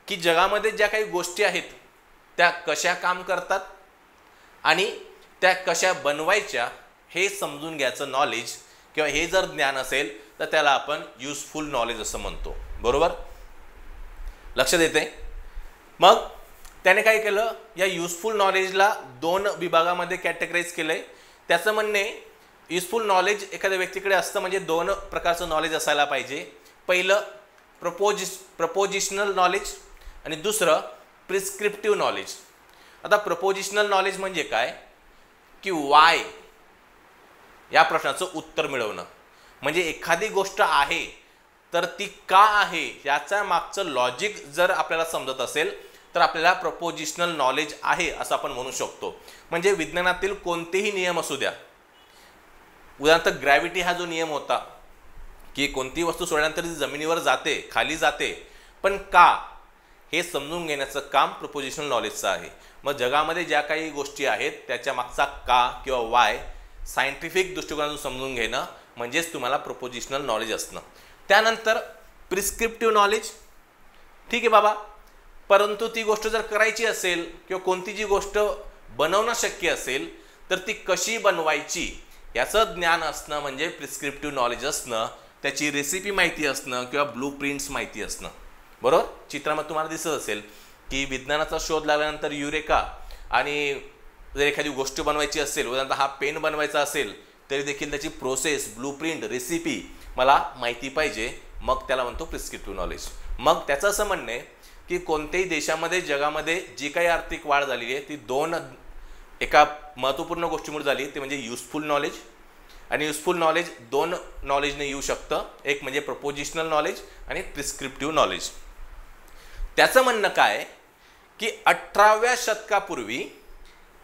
की जगामध्ये ज्या काही गोष्टी आहेत त्या कशा काम करतात आणि त्या कशा बनवायच्या हे समजून घ्यायचं नॉलेज किंवा हे जर ज्ञान असेल तर त्याला आपण युजफुल नॉलेज असं म्हणतो. बरोबर. लक्षात येते. मग त्याने काय केलं, या युजफुल नॉलेजला 2 विभागामध्ये कॅटेगराईज केलंय. त्याचं म्हणणे युजफुल नॉलेज एखाद्या व्यक्तीकडे असतं म्हणजे 2 प्रकारचं नॉलेज असायला पाहिजे. पहिलं प्रपोजिशनल नॉलेज आणि दुसरं प्रिस्क्रिप्टिव्ह नॉलेज. आता प्रपोजिशनल नॉलेज म्हणजे काय की वाय या प्रश्नाचं उत्तर मिळवणं. म्हणजे एखादी गोष्ट आहे तर ती का आहे याच्या मागचं लॉजिक जर आपल्याला समजत असेल तर आपल्याला प्रपोजिशनल नॉलेज आहे असं आपण म्हणू शकतो. म्हणजे विज्ञानातील कोणतेही नियम असू द्या, उदाहरणार्थ ग्रॅव्हिटी हा जो नियम होता की कोणतीही वस्तू सोडल्यानंतर ती जमिनीवर जाते, खाली जाते, पण का हे समजून घेण्याचं काम प्रपोजिशनल नॉलेजचं आहे. मग जगामध्ये ज्या काही गोष्टी आहेत त्याच्या मागचा का किंवा वाय सायंटिफिक दृष्टिकोनातून समजून घेणं म्हणजेच तुम्हाला प्रपोजिशनल नॉलेज असणं. त्यानंतर प्रिस्क्रिप्टिव्ह नॉलेज. ठीक आहे बाबा, परंतु ती गोष्ट जर करायची असेल किंवा कोणती जी गोष्ट बनवणं शक्य असेल तर ती कशी बनवायची याचं ज्ञान असणं म्हणजे प्रिस्क्रिप्टिव्ह नॉलेज असणं. त्याची रेसिपी माहिती असणं किंवा ब्लू प्रिंट्स माहिती असणं. बरोबर. चित्रामध्ये तुम्हाला दिसत असेल की विज्ञानाचा शोध लागल्यानंतर युरेका, आणि जर एखादी गोष्ट बनवायची असेल, उदाहरणार्थ हा पेन बनवायचा असेल तरी देखील त्याची प्रोसेस, ब्लू प्रिंट, रेसिपी मला माहिती पाहिजे. मग त्याला म्हणतो प्रिस्क्रिप्टिव्ह नॉलेज. मग त्याचं असं म्हणणं आहे की कोणत्याही देशामध्ये जगामध्ये जी काही आर्थिक वाढ झालेली आहे ती 2 एका महत्त्वपूर्ण गोष्टीमुळे झाली, ते म्हणजे युजफुल नॉलेज. आणि युजफुल नॉलेज 2 नॉलेजने येऊ शकतं. एक म्हणजे प्रपोजिशनल नॉलेज आणि प्रिस्क्रिप्टिव्ह नॉलेज. त्याचं म्हणणं काय की 18व्या शतकापूर्वी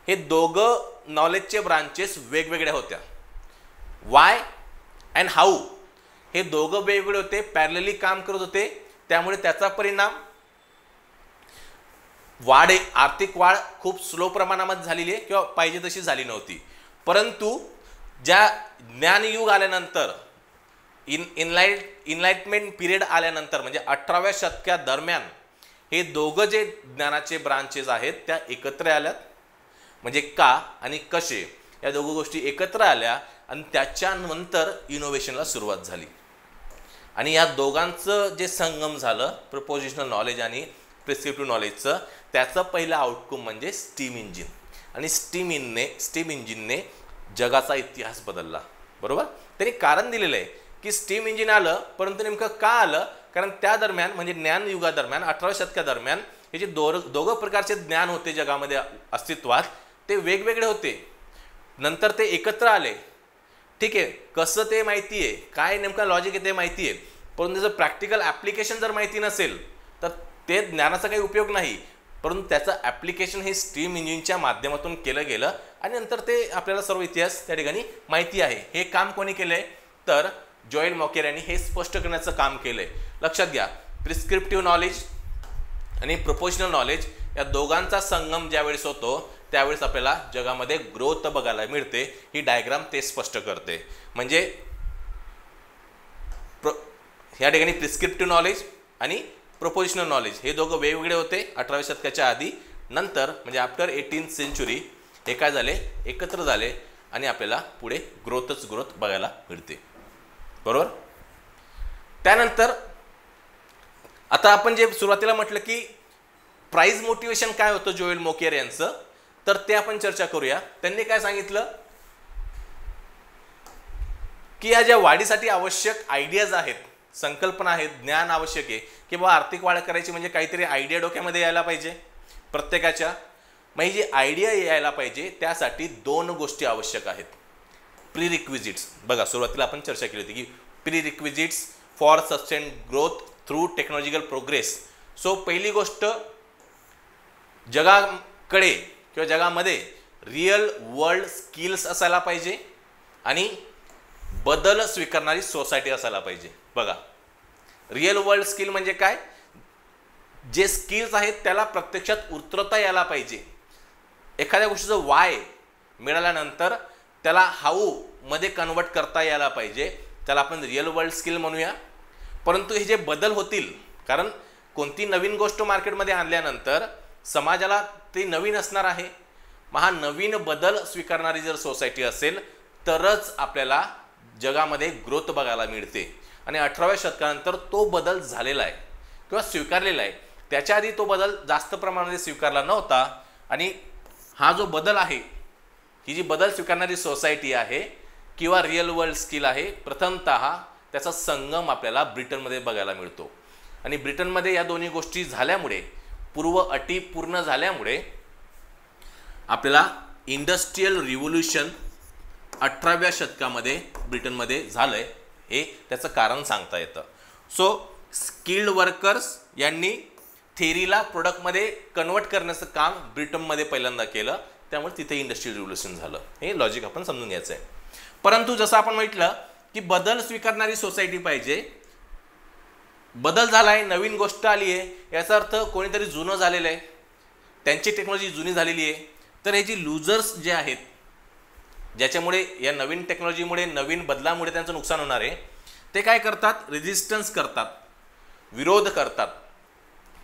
हे दोघं नॉलेजचे ब्रांचेस वेगवेगळ्या होत्या. वाय अँड हाऊ हे दोघं वेगवेगळे होते, पॅरलली काम करत होते. त्यामुळे त्याचा परिणाम आर्थिक वाढ खूप स्लो प्रमाणामध्ये झालेली आहे किंवा पाहिजे तशी झाली नव्हती. परंतु ज्या ज्ञानयुग आल्यानंतर, इनलाइटमेंट पिरियड आल्यानंतर म्हणजे 18व्या शतका दरम्यान हे दोघं जे ज्ञानाचे ब्रांचेस आहेत त्या एकत्र आल्यात. म्हणजे का आणि कसे या दोघं गोष्टी एकत्र आल्या आणि त्याच्यानंतर इनोव्हेशनला सुरुवात झाली. आणि या दोघांचं जे संगम झालं प्रपोजिशनल नॉलेज आणि प्रिस्क्रिप्टिव्ह नॉलेजचं, त्याचं पहिलं आउटकम म्हणजे स्टीम इंजिन. आणि स्टीम इंजिनने जगाचा इतिहास बदलला. बरोबर. त्यांनी कारण दिलेलं आहे की स्टीम इंजिन आलं, परंतु नेमकं का आलं, कारण त्या दरम्यान म्हणजे ज्ञानयुगादरम्यान 18व्या शतकादरम्यान हे जे दोघं प्रकारचे ज्ञान होते जगामध्ये अस्तित्वात ते वेगवेगळे होते. नंतर ते एकत्र आले. ठीक आहे, कसं ते माहिती आहे, काय नेमका लॉजिक आहे ते माहिती आहे, परंतु जर प्रॅक्टिकल ॲप्लिकेशन जर माहिती नसेल तर ते ज्ञानाचा काही उपयोग नाही. परंतु त्याचं ॲप्लिकेशन हे स्टीम इंजिनच्या माध्यमातून केलं गेलं आणि नंतर ते आपल्याला सर्व इतिहास त्या ठिकाणी माहिती आहे. हे काम कोणी केलंय तर जोएल मॉकेर यांनी हे स्पष्ट करण्याचं काम केलंय. लक्षात घ्या, प्रिस्क्रिप्टिव्ह नॉलेज आणि प्रोपोर्शनल नॉलेज या दोघांचा संगम ज्यावेळेस होतो त्यावेळेस आपल्याला जगामध्ये ग्रोथ बघायला मिळते. ही डायग्राम ते स्पष्ट करते. म्हणजे या ठिकाणी प्रिस्क्रिप्टिव्ह नॉलेज आणि प्रोपोर्शनल नॉलेज हे दोघं वेगवेगळे होते 18व्या शतकाच्या आधी. नंतर म्हणजे आफ्टर 18th सेंचुरी हे काय झाले, एकत्र झाले आणि आपल्याला पुढे ग्रोथ बघायला मिळते. बरोबर. त्यानंतर आता आपण जे सुरुवातीला म्हटलं की प्राइस मोटिवेशन काय होतं जोएल मॉकेर यांचं, तर ते आपण चर्चा करूया. त्यांनी काय सांगितलं की या ज्या वाढीसाठी आवश्यक आयडियाज आहेत, संकल्पना आहेत, ज्ञान आवश्यक आहे की बाबा आर्थिक वाढ करायची म्हणजे काहीतरी आयडिया डोक्यामध्ये यायला पाहिजे प्रत्येकाच्या. मग ही जी आयडिया यायला पाहिजे त्यासाठी 2 गोष्टी आवश्यक आहेत. प्रीरिक्विजिट्स बघा, सुरुवातीला आपण चर्चा केली होती की prerequisites for sustain growth through technological progress. So पहिली गोष्ट, जगाकडे किंवा जगामध्ये रिअल वर्ल्ड स्किल्स असायला पाहिजे आणि बदल स्वीकारणारी सोसायटी असायला पाहिजे. बघा, रिअल वर्ल्ड स्किल म्हणजे काय, जे स्किल्स आहेत त्याला प्रत्यक्षात उतरवता यायला पाहिजे. एखाद्या गोष्टीचं वाय मिळाल्यानंतर त्याला हाऊ मध्ये कन्वर्ट करता यायला पाहिजे. त्याला आपण रिअल वर्ल्ड स्किल म्हणूया. परंतु हे जे बदल होतील, कारण कोणती नवीन गोष्ट मार्केटमध्ये आणल्यानंतर समाजाला ते नवीन असणार आहे. मग हा नवीन बदल स्वीकारणारी जर सोसायटी असेल तरच आपल्याला जगामध्ये ग्रोथ बघायला मिळते. आणि 18व्या शतकानंतर तो बदल झालेला आहे किंवा स्वीकारलेला आहे. त्याच्या आधी तो बदल जास्त प्रमाणामध्ये स्वीकारला नव्हता. आणि हा जो बदल आहे, ही जी बदल स्वीकारणारी सोसायटी आहे किंवा रिअल वर्ल्ड स्किल आहे, प्रथमतः त्याचा संगम आपल्याला ब्रिटनमध्ये बघायला मिळतो. आणि ब्रिटनमध्ये या दोन्ही गोष्टी झाल्यामुळे, पूर्व अटी पूर्ण झाल्यामुळे आपल्याला इंडस्ट्रियल रिव्होल्यूशन 18व्या शतकामध्ये ब्रिटनमध्ये झालंय, हे त्याचं कारण सांगता येतं. सो स्किल्ड वर्कर्स यांनी थेरीला प्रोडक्टमध्ये कन्वर्ट करण्याचं काम ब्रिटनमध्ये पहिल्यांदा केलं, त्यामुळे तिथे इंडस्ट्रियल रिव्होल्यूशन झालं. हे लॉजिक आपण समजून घ्यायचं आहे. परंतु जसं आपण म्हटलं की बदल स्वीकारणारी सोसायटी पाहिजे. बदल झालाय, नवीन गोष्ट आली आहे, याचा अर्थ कोणीतरी जुनं झालेलं आहे, त्यांची टेक्नॉलॉजी जुनी झालेली आहे. तर हे जी लुजर्स जे आहेत, ज्याच्यामुळे या नवीन टेक्नॉलॉजीमुळे, नवीन बदलामुळे त्यांचं नुकसान होणार आहे, ते काय करतात, रेजिस्टन्स करतात, विरोध करतात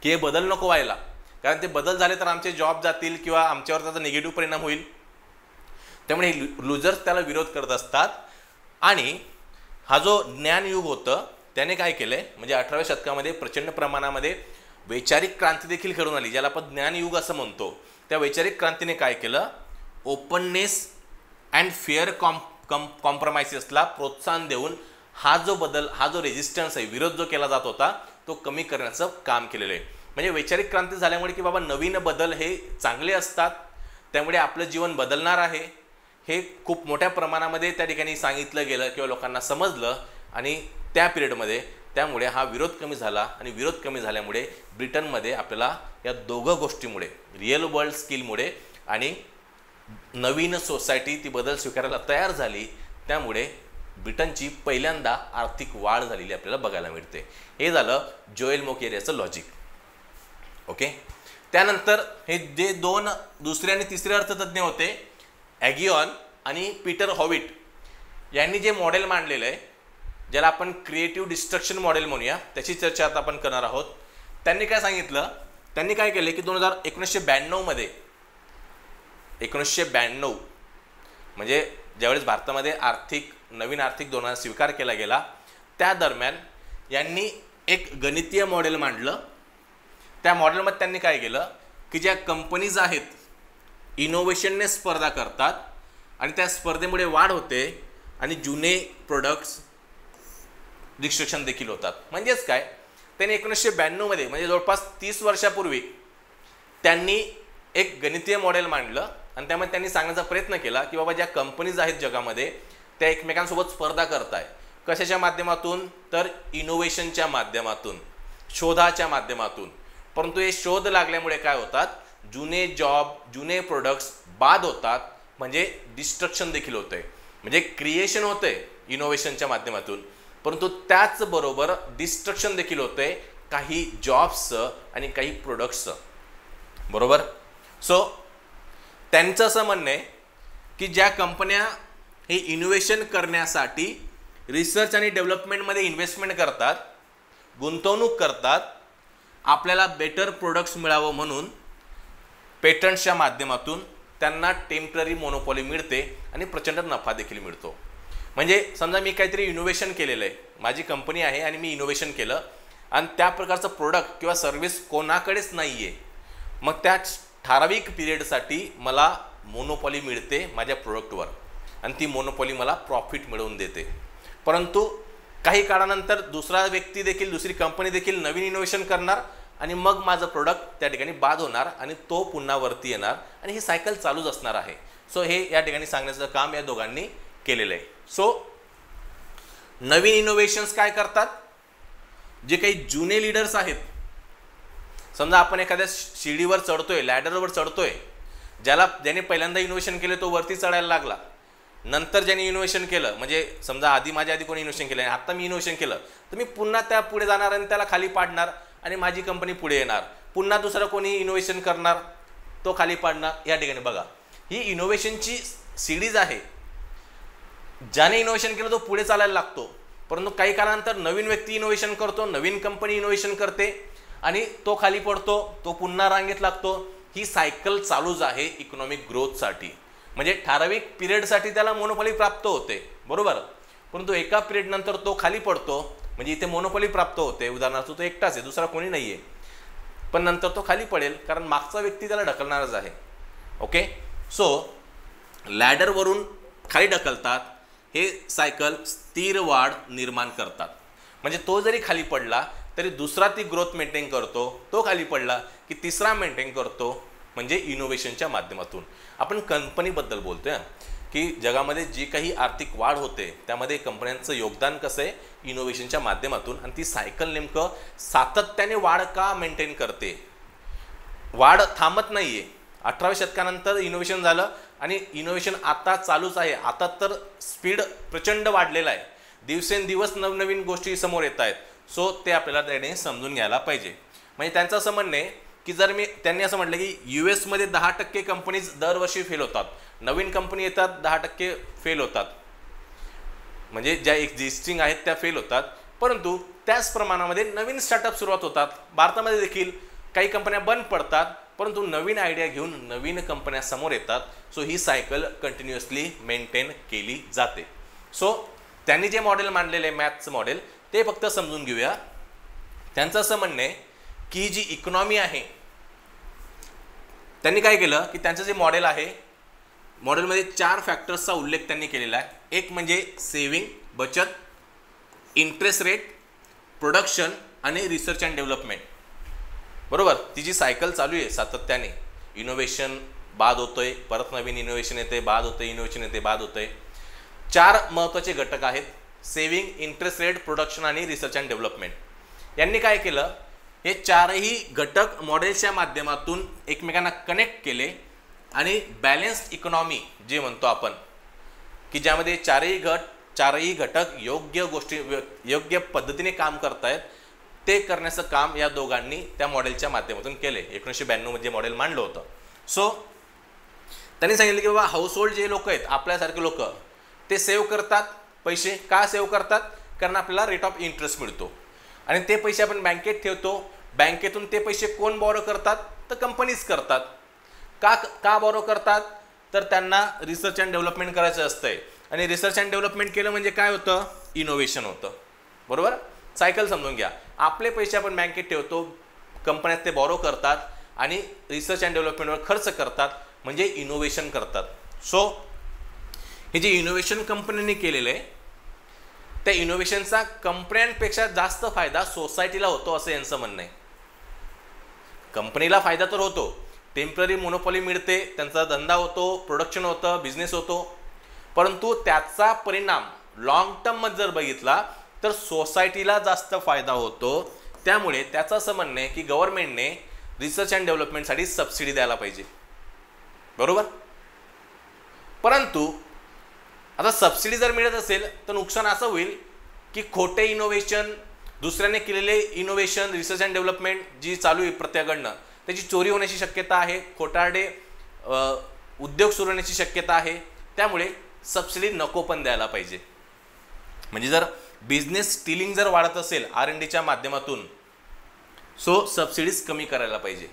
की हे बदल नको व्हायला, कारण ते बदल झाले तर आमचे जॉब जातील किंवा आमच्यावर त्याचा निगेटिव्ह परिणाम होईल. त्यामुळे हे लुजर्स त्याला विरोध करत असतात. आणि हा जो ज्ञानयुग होतं त्याने काय केलंय, म्हणजे 18व्या शतकामध्ये प्रचंड प्रमाणामध्ये वैचारिक क्रांती देखील घडून आली, ज्याला आपण ज्ञानयुग असं म्हणतो. त्या वैचारिक क्रांतीने काय केलं, ओपननेस अँड फेअर कॉम्प्रोमाइसेसला प्रोत्साहन देऊन हा जो बदल, हा जो रेजिस्टन्स आहे, विरोध जो केला जात होता, तो कमी करण्याचं काम केलेलं आहे. म्हणजे वैचारिक क्रांती झाल्यामुळे की बाबा नवीन बदल हे चांगले असतात, त्यामुळे आपलं जीवन बदलणार आहे, हे खूप मोठ्या प्रमाणामध्ये त्या ठिकाणी सांगितलं गेलं किंवा लोकांना समजलं. आणि त्या पिरियडमध्ये त्यामुळे हा विरोध कमी झाला. आणि विरोध कमी झाल्यामुळे ब्रिटनमध्ये आपल्याला या दोघं गोष्टीमुळे, रिअल वर्ल्ड स्किलमुळे आणि नवीन सोसायटी ती बदल स्वीकारायला तयार झाली, त्यामुळे ब्रिटनची पहिल्यांदा आर्थिक वाढ झालेली आपल्याला बघायला मिळते. हे झालं जोएल मॉकेर याचं लॉजिक. ओके. त्यानंतर हे जे 2 दुसरे आणि तिसरे अर्थतज्ञ होते, ॲगिऑन आणि पीटर हॉविट, यांनी जे मॉडेल मांडलेलं आहे, ज्याला आपण क्रिएटिव्ह डिस्ट्रक्शन मॉडेल म्हणूया, त्याची चर्चा आता आपण करणार आहोत. त्यांनी काय सांगितलं, त्यांनी काय केले की 1992 मध्ये, 1992 म्हणजे ज्यावेळेस भारतामध्ये नवीन आर्थिक धोरणाचा स्वीकार केला गेला, त्या दरम्यान यांनी एक गणितीय मॉडेल मांडलं. त्या मॉडेलमध्ये त्यांनी काय केलं की ज्या कंपनीज आहेत, इनोव्हेशनने स्पर्धा करतात आणि त्या स्पर्धेमुळे वाढ होते आणि जुने प्रोडक्ट्स डिस्ट्रक्शन देखील होतात. म्हणजेच काय, त्यांनी 1992 मध्ये, म्हणजे जवळपास 30 वर्षापूर्वी त्यांनी एक गणितीय मॉडेल मांडलं. आणि त्यामध्ये त्यांनी सांगण्याचा प्रयत्न केला की बाबा ज्या कंपनीज आहेत जगामध्ये, त्या एकमेकांसोबत स्पर्धा करताय. कशाच्या माध्यमातून, तर इनोव्हेशनच्या माध्यमातून, शोधाच्या माध्यमातून, परंतु हे शोध लागल्यामुळे काय होतात, जुने जॉब जुने प्रोडक्ट्स बाद होतात, म्हणजे डिस्ट्रक्शन देखील होतंय, म्हणजे क्रिएशन होतंय इनोव्हेशनच्या माध्यमातून, परंतु त्याचबरोबर डिस्ट्रक्शन देखील होतंय काही जॉब्सचं आणि काही प्रोडक्ट्सचं, बरोबर. सो त्यांचं असं म्हणणं आहे की ज्या कंपन्या हे इनोव्हेशन करण्यासाठी रिसर्च आणि डेव्हलपमेंटमध्ये इन्व्हेस्टमेंट करतात, गुंतवणूक करतात, आपल्याला बेटर प्रोडक्ट्स मिळावं म्हणून पेटंट्सच्या माध्यमातून त्यांना टेम्पररी मोनोपॉली मिळते आणि प्रचंड नफा देखील मिळतो. म्हणजे समजा मी काहीतरी इनोव्हेशन केलेलं आहे, माझी कंपनी आहे आणि मी इनोव्हेशन केलं आणि त्या प्रकारचं प्रोडक्ट किंवा सर्व्हिस कोणाकडेच नाही आहे, मग त्या ठराविक पिरियडसाठी मला मोनोपॉली मिळते माझ्या प्रोडक्टवर आणि ती मोनोपॉली मला प्रॉफिट मिळवून देते. परंतु काही काळानंतर दुसरा व्यक्ती देखील, दुसरी कंपनी देखील नवीन इनोव्हेशन करणार आणि मग माझं प्रोडक्ट त्या ठिकाणी बाद होणार आणि तो पुन्हा वरती येणार आणि ही सायकल चालूच असणार आहे. सो हे या ठिकाणी सांगण्याचं काम या दोघांनी केलेलं आहे. सो नवीन इनोव्हेशन्स काय करतात, जे काही जुने लीडर्स आहेत, समजा आपण एखाद्या शिडीवर चढतोय, लॅडरवर चढतोय, ज्याने पहिल्यांदा इनोव्हेशन केलं तो वरती चढायला लागला, नंतर ज्याने इनोव्हेशन केलं, म्हणजे समजा माझ्या आधी कोणी इनोव्हेशन केलं आणि आता मी इनोव्हेशन केलं, तर मी पुन्हा त्या पुढे जाणार आणि त्याला खाली पाडणार आणि माझी कंपनी पुढे येणार, पुन्हा दुसरं कोणी इनोव्हेशन करणार, तो खाली पाडणार. या ठिकाणी बघा, ही इनोव्हेशनची सिरीज आहे. ज्याने इनोव्हेशन केलं तो पुढे चालायला लागतो, परंतु काही काळानंतर नवीन व्यक्ती इनोव्हेशन करतो, नवीन कंपनी इनोव्हेशन करते आणि तो खाली पडतो, तो पुन्हा रांगेत लागतो. ही सायकल चालूच आहे इकॉनॉमिक ग्रोथसाठी. म्हणजे ठराविक पिरियडसाठी त्याला मोनोपॉली प्राप्त होते, बरोबर, परंतु एका पिरियड नंतर तो खाली पडतो, म्हणजे इथे मोनोपॉली प्राप्त होते. उदाहरणार्थ तो एकटाच आहे, दुसरा कोणी नाही आहे, पण नंतर तो खाली पडेल कारण मागचा व्यक्ती त्याला ढकलणारच आहे. ओके. सो लॅडरवरून खाली ढकलतात, हे सायकल स्थिर वाढ निर्माण करतात. म्हणजे तो जरी खाली पडला तरी दुसरा ती ग्रोथ मेंटेन करतो, तो खाली पडला की तिसरा मेंटेन करतो, म्हणजे इनोव्हेशनच्या माध्यमातून. आपण कंपनीबद्दल बोलतोय की जगामध्ये जी काही आर्थिक वाढ होते त्यामध्ये कंपन्यांचं योगदान कसं आहे, इनोव्हेशनच्या माध्यमातून. आणि ती सायकल नेमकं सातत्याने वाढ का मेंटेन करते, वाढ थांबत नाही आहे. 18व्या शतकानंतर इनोव्हेशन झालं आणि इनोव्हेशन आता चालूच आहे. आता तर स्पीड प्रचंड वाढलेला आहे, दिवसेंदिवस नवनवीन गोष्टी समोर येत आहेत. सो ते आपल्याला त्याने समजून घ्यायला पाहिजे. म्हणजे त्यांचं असं म्हणणं आहे की त्यांनी असं म्हटलं की US मध्ये 10% कंपनीज दरवर्षी फेल होतात, नवीन कंपनी येतात 10% फेल होतात, म्हणजे ज्या एक्झिस्टिंग आहेत त्या फेल होतात, परंतु त्याच प्रमाणामध्ये नवीन स्टार्टअप सुरुवात होतात. भारतामध्ये देखील काही कंपन्या बंद पडतात, परंतु नवीन आयडिया घेऊन नवीन कंपन्या समोर येतात. सो ही सायकल कंटिन्युअसली मेंटेन केली जाते. सो त्यांनी जे मॉडेल मांडलेले आहे मॅथ्सचं मॉडेल, ते फक्त समजून घेऊया. त्यांचं असं म्हणणं आहे की जी इकॉनॉमी आहे, त्यांनी काय केलं की त्यांचं जे मॉडेल आहे, मॉडेलमध्ये 4 फॅक्टर्सचा उल्लेख त्यांनी केलेला आहे. एक म्हणजे सेव्हिंग, बचत, इंटरेस्ट रेट, प्रोडक्शन आणि रिसर्च अँड डेव्हलपमेंट, बरोबर. ती जी सायकल चालू आहे सातत्याने, इनोव्हेशन बाद होतोय, परत नवीन इनोव्हेशन येते, बाद होते, इनोव्हेशन येते, बाद होतंय. 4 महत्त्वाचे घटक आहेत, सेव्हिंग, इंटरेस्ट रेट, प्रोडक्शन आणि रिसर्च अँड डेव्हलपमेंट. यांनी काय केलं, हे 4ही घटक मॉडेल्सच्या माध्यमातून एकमेकांना कनेक्ट केले आणि बॅलन्स्ड इकॉनॉमी जे म्हणतो आपण, की ज्यामध्ये चारही घटक योग्य पद्धतीने काम करतायत, ते करण्याचं काम या दोघांनी त्या मॉडेलच्या माध्यमातून केले. 1992 मध्ये मॉडेल मांडलं होतं. सो त्यांनी सांगितलं की बाबा हाऊसहोल्ड जे लोक आहेत, आपल्यासारखे लोक, ते सेव्ह करतात पैसे. का सेव्ह करतात, कारण आपल्याला रेट ऑफ इंटरेस्ट मिळतो आणि ते पैसे आपण बँकेत ठेवतो. बँकेतून ते पैसे कोण बॉरो करतात, तर कंपनीज करतात. का बॉरो करतात, तर त्यांना रिसर्च अँड डेव्हलपमेंट करायचं असतंय आणि रिसर्च अँड डेव्हलपमेंट केलं म्हणजे काय होतं, इनोव्हेशन होतं, बरोबर. सायकल समजून घ्या, आपले पैसे आपण बँकेत ठेवतो, कंपन्यात ते बॉरो करतात आणि रिसर्च अँड डेव्हलपमेंटवर खर्च करतात, म्हणजे इनोव्हेशन करतात. सो हे जे इनोव्हेशन कंपनीने केलेलं आहे, त्या इनोव्हेशनचा कंपन्यांपेक्षा जास्त फायदा सोसायटीला होतो असं यांचं म्हणणं आहे. कंपनीला फायदा तर होतो, टेम्पररी मोनोपॉली मिळते, त्यांचा धंदा होतो, प्रोडक्शन होतं, बिझनेस होतो, परंतु त्याचा परिणाम लॉंग टर्म मध्ये जर बघितला तर सोसायटीला जास्त फायदा होतो. त्यामुळे त्याचं असं म्हणणं आहे की गव्हर्नमेंटने रिसर्च अँड डेव्हलपमेंटसाठी सबसिडी द्यायला पाहिजे, बरोबर. परंतु आता सबसिडी जर मिळत असेल तर नुकसान असं होईल की खोटे इनोव्हेशन, दुसऱ्याने केलेले इनोव्हेशन, रिसर्च अँड डेव्हलपमेंट जी चालू आहे प्रत्येकाकडनं, त्याची चोरी होण्याची शक्यता आहे, खोटारडे उद्योग सुरू होण्याची शक्यता आहे. त्यामुळे सबसिडी नको पण द्यायला पाहिजे. म्हणजे जर बिझनेस स्टिलिंग जर वाढत असेल R&Dच्या माध्यमातून, सो सबसिडीज कमी करायला पाहिजे.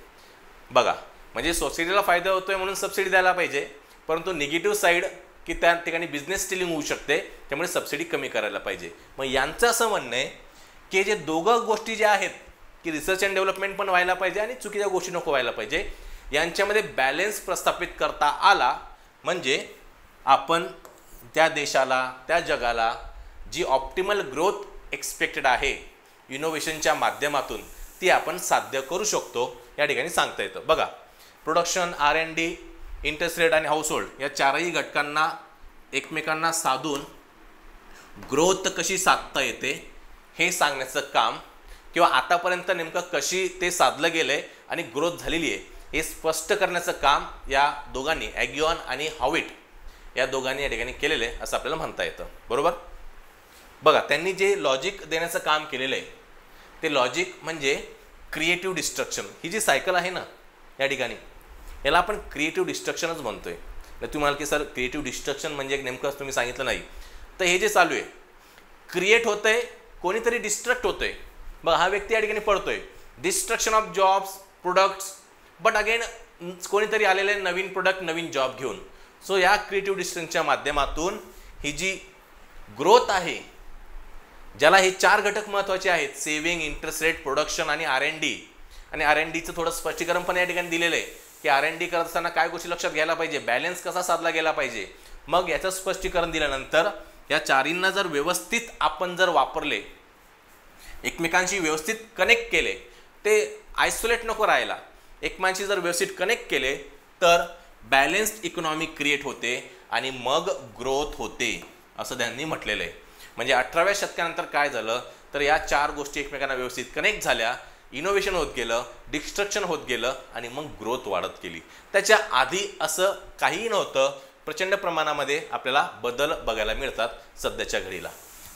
बघा, म्हणजे सोसायटीला फायदा होतोय म्हणून सबसिडी द्यायला पाहिजे, परंतु निगेटिव्ह साईड की त्या ठिकाणी बिझनेस स्टिलिंग होऊ शकते, त्यामुळे सबसिडी कमी करायला पाहिजे. मग यांचं असं म्हणणं आहे की जे दोघं गोष्टी ज्या आहेत की रिसर्च अँड डेव्हलपमेंट पण व्हायला पाहिजे आणि चुकीच्या गोष्टी नको व्हायला पाहिजे, यांच्यामध्ये बॅलन्स प्रस्थापित करता आला म्हणजे आपण त्या देशाला, त्या जगाला जी ऑप्टिमल ग्रोथ एक्सपेक्टेड आहे इनोव्हेशनच्या माध्यमातून, ती आपण साध्य करू शकतो या ठिकाणी सांगता येतं. बघा, प्रोडक्शन, R&D, इंटरेस्ट रेट आणि हाऊसहोल्ड या चारही घटकांना एकमेकांना साधून ग्रोथ कशी साधता येते हे सांगण्याचं काम, किंवा आतापर्यंत नेमकं कशी ते साधलं गेलंय आणि ग्रोथ झालेली आहे हे स्पष्ट करण्याचं काम या दोघांनी, ॲग्युऑन आणि हॉविट या दोघांनी या ठिकाणी केलेलं आहे असं आपल्याला म्हणता येतं, बरोबर. बघा, त्यांनी जे लॉजिक देण्याचं काम केलेलं आहे ते लॉजिक म्हणजे क्रिएटिव्ह डिस्ट्रक्शन. ही जी सायकल आहे ना या ठिकाणी, याला आपण क्रिएटिव्ह डिस्ट्रक्शनच म्हणतोय. तर तुम्हाला की सर क्रिएटिव्ह डिस्ट्रक्शन म्हणजे नेमकं तुम्ही सांगितलं नाही. तर हे जे चालू आहे, क्रिएट होतंय, कोणीतरी डिस्ट्रक्ट होतंय. बघा, हा व्यक्ती या ठिकाणी पडतोय, destruction of jobs, products, but again कोणीतरी आलेले नवीन प्रोडक्ट, नवीन जॉब घेऊन. सो या क्रिएटिव्ह डिस्ट्रक्शनच्या माध्यमातून ही जी ग्रोथ आहे, ज्याला हे चार घटक महत्त्वाचे आहेत, सेव्हिंग, इंटरेस्ट रेट, प्रोडक्शन आणि R&D. आणि R&Dचं थोडं स्पष्टीकरण पण या ठिकाणी दिलेलं आहे की R&D करत असताना काय गोष्टी लक्षात घ्यायला पाहिजे, बॅलन्स कसा साधला गेला पाहिजे. मग याचं स्पष्टीकरण दिल्यानंतर या चारींना जर व्यवस्थित आपण जर वापरले, एकमेकांशी व्यवस्थित कनेक्ट केले, ते आयसोलेट नको राहायला, एकमेकांशी जर व्यवस्थित कनेक्ट केले तर बॅलन्स्ड इकॉनॉमी क्रिएट होते आणि मग ग्रोथ होते असं त्यांनी म्हटलेलं आहे. म्हणजे 18व्या शतकानंतर काय झालं तर या चार गोष्टी एकमेकांना व्यवस्थित कनेक्ट झाल्या, इनोव्हेशन होत गेलं, डिस्ट्रक्शन होत गेलं आणि मग ग्रोथ वाढत गेली. त्याच्या आधी असं काहीही नव्हतं. प्रचंड प्रमाणामध्ये आपल्याला बदल बघायला मिळतात सध्याच्या घडीला.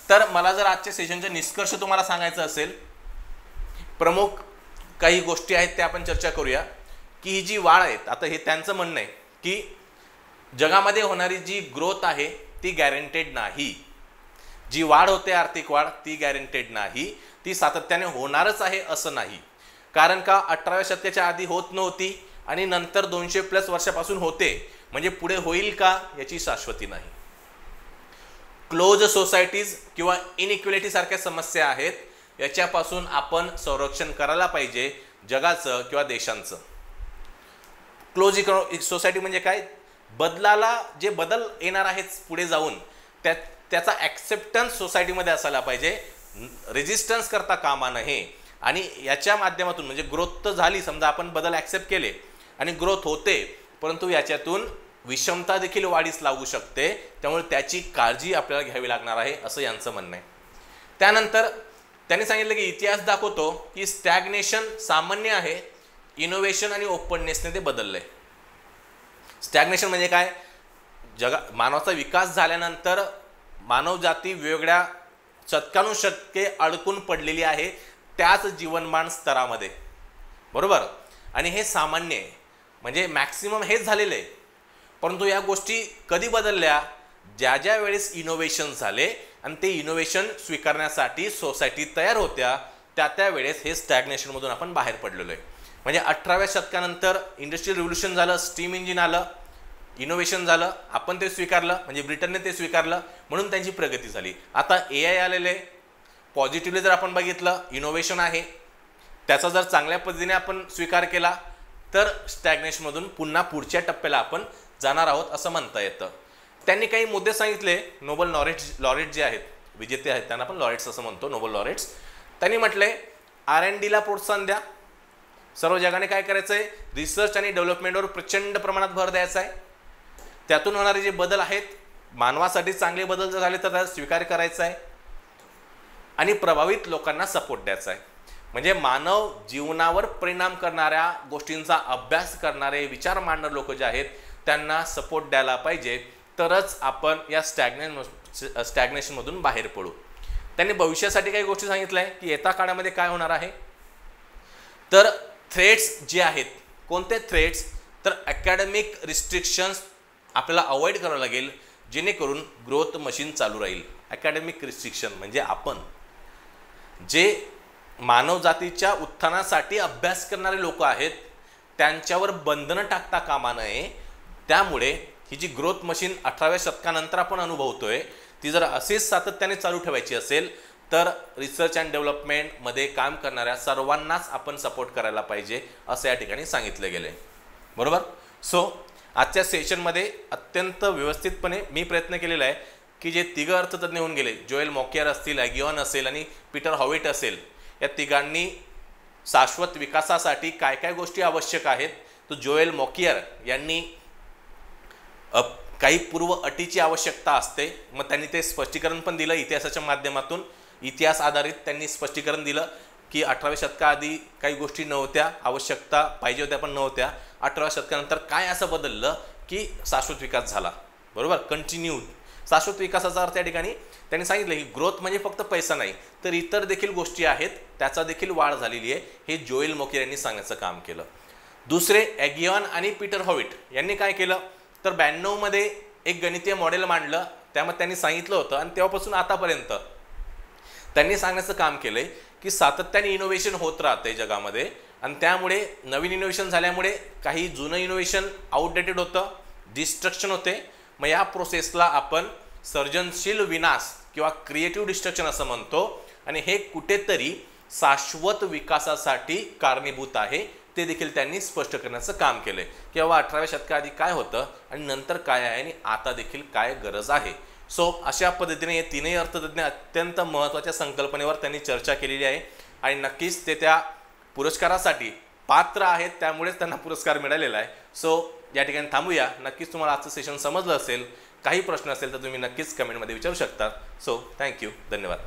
तर मला जर आजच्या सेशनचे निष्कर्ष तुम्हाला सांगायचं असेल, प्रमुख काही गोष्टी आहेत त्या आपण चर्चा करूया. की ही जी वाढ आहेत, आता हे त्यांचं म्हणणं आहे की जगामध्ये होणारी जी ग्रोथ आहे ती गॅरंटेड नाही. जी वाढ होते, आर्थिक वाढ, ती गॅरंटेड नाही, ती सातत्याने होणारच आहे असं नाही. कारण का 18व्या शतकाच्या आधी होत नव्हती आणि नंतर 200+ वर्षापासून होते, म्हणजे पुढे होईल का याची शाश्वती नाही. क्लोज सोसायटीज किंवा इनइक्वॅलिटी सारख्या समस्या आहेत, याच्यापासून आपण संरक्षण करायला पाहिजे जगाचं किंवा देशांचं. क्लोज सोसायटी म्हणजे काय, बदलाला जे बदल येणार आहेत पुढे जाऊन त्याचा ॲक्सेप्टन्स सोसायटीमध्ये असायला पाहिजे, रेजिस्टन्स करता कामा नये. आणि याच्या माध्यमातून म्हणजे ग्रोथ तर झाली, समजा आपण बदल ॲक्सेप्ट केले आणि ग्रोथ होते, परंतु याच्यातून विषमता देखील वाढीस लागू शकते, त्यामुळे त्याची काळजी आपल्याला घ्यावी लागणार आहे असं यांचं म्हणणं आहे. त्यानंतर त्यांनी सांगितलं की इतिहास दाखवतो की स्टॅग्नेशन सामान्य आहे, इनोव्हेशन आणि ओपननेसने ते बदललंय. स्टॅग्नेशन म्हणजे काय, मानवाचा विकास झाल्यानंतर मानवजाती वेगळ्या शतकानुशतके अडकून पडलेली आहे त्याच जीवनमान स्तरामध्ये, बरोबर. आणि हे सामान्य आहे, म्हणजे मॅक्सिमम हेच झालेलं आहे. परंतु या गोष्टी कधी बदलल्या, ज्या ज्या वेळेस इनोव्हेशन झाले आणि ते इनोव्हेशन स्वीकारण्यासाठी सोसायटी तयार होत्या, त्या वेळेस हे स्टॅग्नेशनमधून आपण बाहेर पडलेलो आहे. म्हणजे 18व्या शतकानंतर इंडस्ट्रियल रिव्होल्यूशन झालं, स्टीम इंजिन आलं, इनोव्हेशन झालं, आपण ते स्वीकारलं, म्हणजे ब्रिटनने ते स्वीकारलं, म्हणून त्यांची प्रगती झाली. आता AI आलेले, पॉझिटिव्हली जर आपण बघितलं इनोव्हेशन आहे, त्याचा जर चांगल्या पद्धतीने आपण स्वीकार केला तर स्टॅग्नेशनमधून पुन्हा पुढच्या टप्प्याला आपण जाणार आहोत असं म्हणता येतं. त्यांनी काही मुद्दे सांगितले. नोबेल लॉरेट जे आहेत, विजेते आहेत, त्यांना आपण लॉरेट्स असं म्हणतो, नोबेल लॉरेट्स. त्यांनी म्हटले R&Dला प्रोत्साहन द्या. सर्व जगाने काय करायचं आहे, रिसर्च आणि डेव्हलपमेंटवर प्रचंड प्रमाणात भर द्यायचा आहे. त्यातून होणारे जे बदल आहेत, मानवासाठी चांगले बदल जर झाले तर त्याचा स्वीकार करायचा आहे आणि प्रभावित लोकांना सपोर्ट द्यायचा आहे. म्हणजे मानव जीवनावर परिणाम करणाऱ्या गोष्टींचा अभ्यास करणारे विचार मांडणारे लोक जे आहेत त्यांना सपोर्ट द्यायला पाहिजे, तरच आपण या स्टॅग्नेशनमधून बाहेर पडू. त्यांनी भविष्यासाठी काही गोष्टी सांगितल्या की येत्या काळामध्ये काय होणार आहे. तर थ्रेट्स जे आहेत, कोणते थ्रेट्स, तर अकॅडमिक रिस्ट्रिक्शन्स आपल्याला अवॉइड करावं लागेल जेणेकरून ग्रोथ मशीन चालू राहील. अकॅडमिक रिस्ट्रिक्शन म्हणजे आपण जे मानवजातीच्या उत्थानासाठी अभ्यास करणारे लोक आहेत त्यांच्यावर बंधनं टाकता कामा नये. त्यामुळे ही जी ग्रोथ मशीन 18व्या शतकानंतर आपण अनुभवतोय ती जर असेच सातत्याने चालू ठेवायची असेल तर रिसर्च अँड डेव्हलपमेंटमध्ये काम करणाऱ्या सर्वांनाच आपण सपोर्ट करायला पाहिजे असं या ठिकाणी सांगितले गेले. बरोबर. सो आजच्या सेशनमध्ये अत्यंत व्यवस्थितपणे मी प्रयत्न केलेला आहे की जे तिघ अर्थतज्ञ होऊन गेले, जोएल मॉकियर असतील, ॲगिऑन असेल आणि पीटर हॉविट असेल, या तिघांनी शाश्वत विकासासाठी काय काय गोष्टी आवश्यक आहेत तो जोएल मॉकियर यांनी काही पूर्व अटीची आवश्यकता असते, मग त्यांनी ते स्पष्टीकरण पण दिलं इतिहासाच्या माध्यमातून. इतिहास आधारित त्यांनी स्पष्टीकरण दिलं की 18व्या शतकाआधी काही गोष्टी नव्हत्या, आवश्यकता पाहिजे होत्या पण नव्हत्या. 18व्या शतकानंतर काय असं बदललं की शाश्वत विकास झाला. बरोबर. कंटिन्यू शाश्वत विकासाचा अर्थ या ठिकाणी त्यांनी सांगितलं की ग्रोथ म्हणजे फक्त पैसा नाही तर इतर देखील गोष्टी आहेत, त्याचा देखील वाढ झालेली आहे. हे जोएल मॉकियर यांनी सांगण्याचं काम केलं. दुसरे ॲगिऑन आणि पीटर हॉविट यांनी काय केलं तर 92 मध्ये एक गणितीय मॉडेल मांडलं. त्यामध्ये त्यांनी सांगितलं होतं आणि तेव्हापासून आतापर्यंत त्यांनी सांगण्याचं काम केलंय की सातत्याने इनोव्हेशन होत राहते जगामध्ये आणि त्यामुळे नवीन इनोव्हेशन झाल्यामुळे काही जुनं इनोव्हेशन आउटडेटेड होतं, डिस्ट्रक्शन होते. मग या प्रोसेसला आपण सर्जनशील विनाश किंवा क्रिएटिव्ह डिस्ट्रक्शन असं म्हणतो आणि हे कुठेतरी शाश्वत विकासासाठी कारणीभूत आहे ते देखील त्यांनी स्पष्ट करण्याचं काम केलंय की बाबा 18व्या शतकाआधी काय होतं आणि नंतर काय आहे आणि आता देखील काय गरज आहे. सो अशा पद्धतीने हे तीनही अर्थतज्ञ अत्यंत महत्त्वाच्या संकल्पनेवर त्यांनी चर्चा केलेली आहे आणि नक्कीच ते त्या पुरस्कारासाठी पात्र आहेत, त्यामुळेच त्यांना पुरस्कार मिळालेला आहे. सो या ठिकाणी थांबूया. नक्कीच तुम्हाला आजचं सेशन समजलं असेल. काही प्रश्न असेल तर तुम्ही नक्कीच कमेंटमध्ये विचारू शकता. So thank you. धन्यवाद.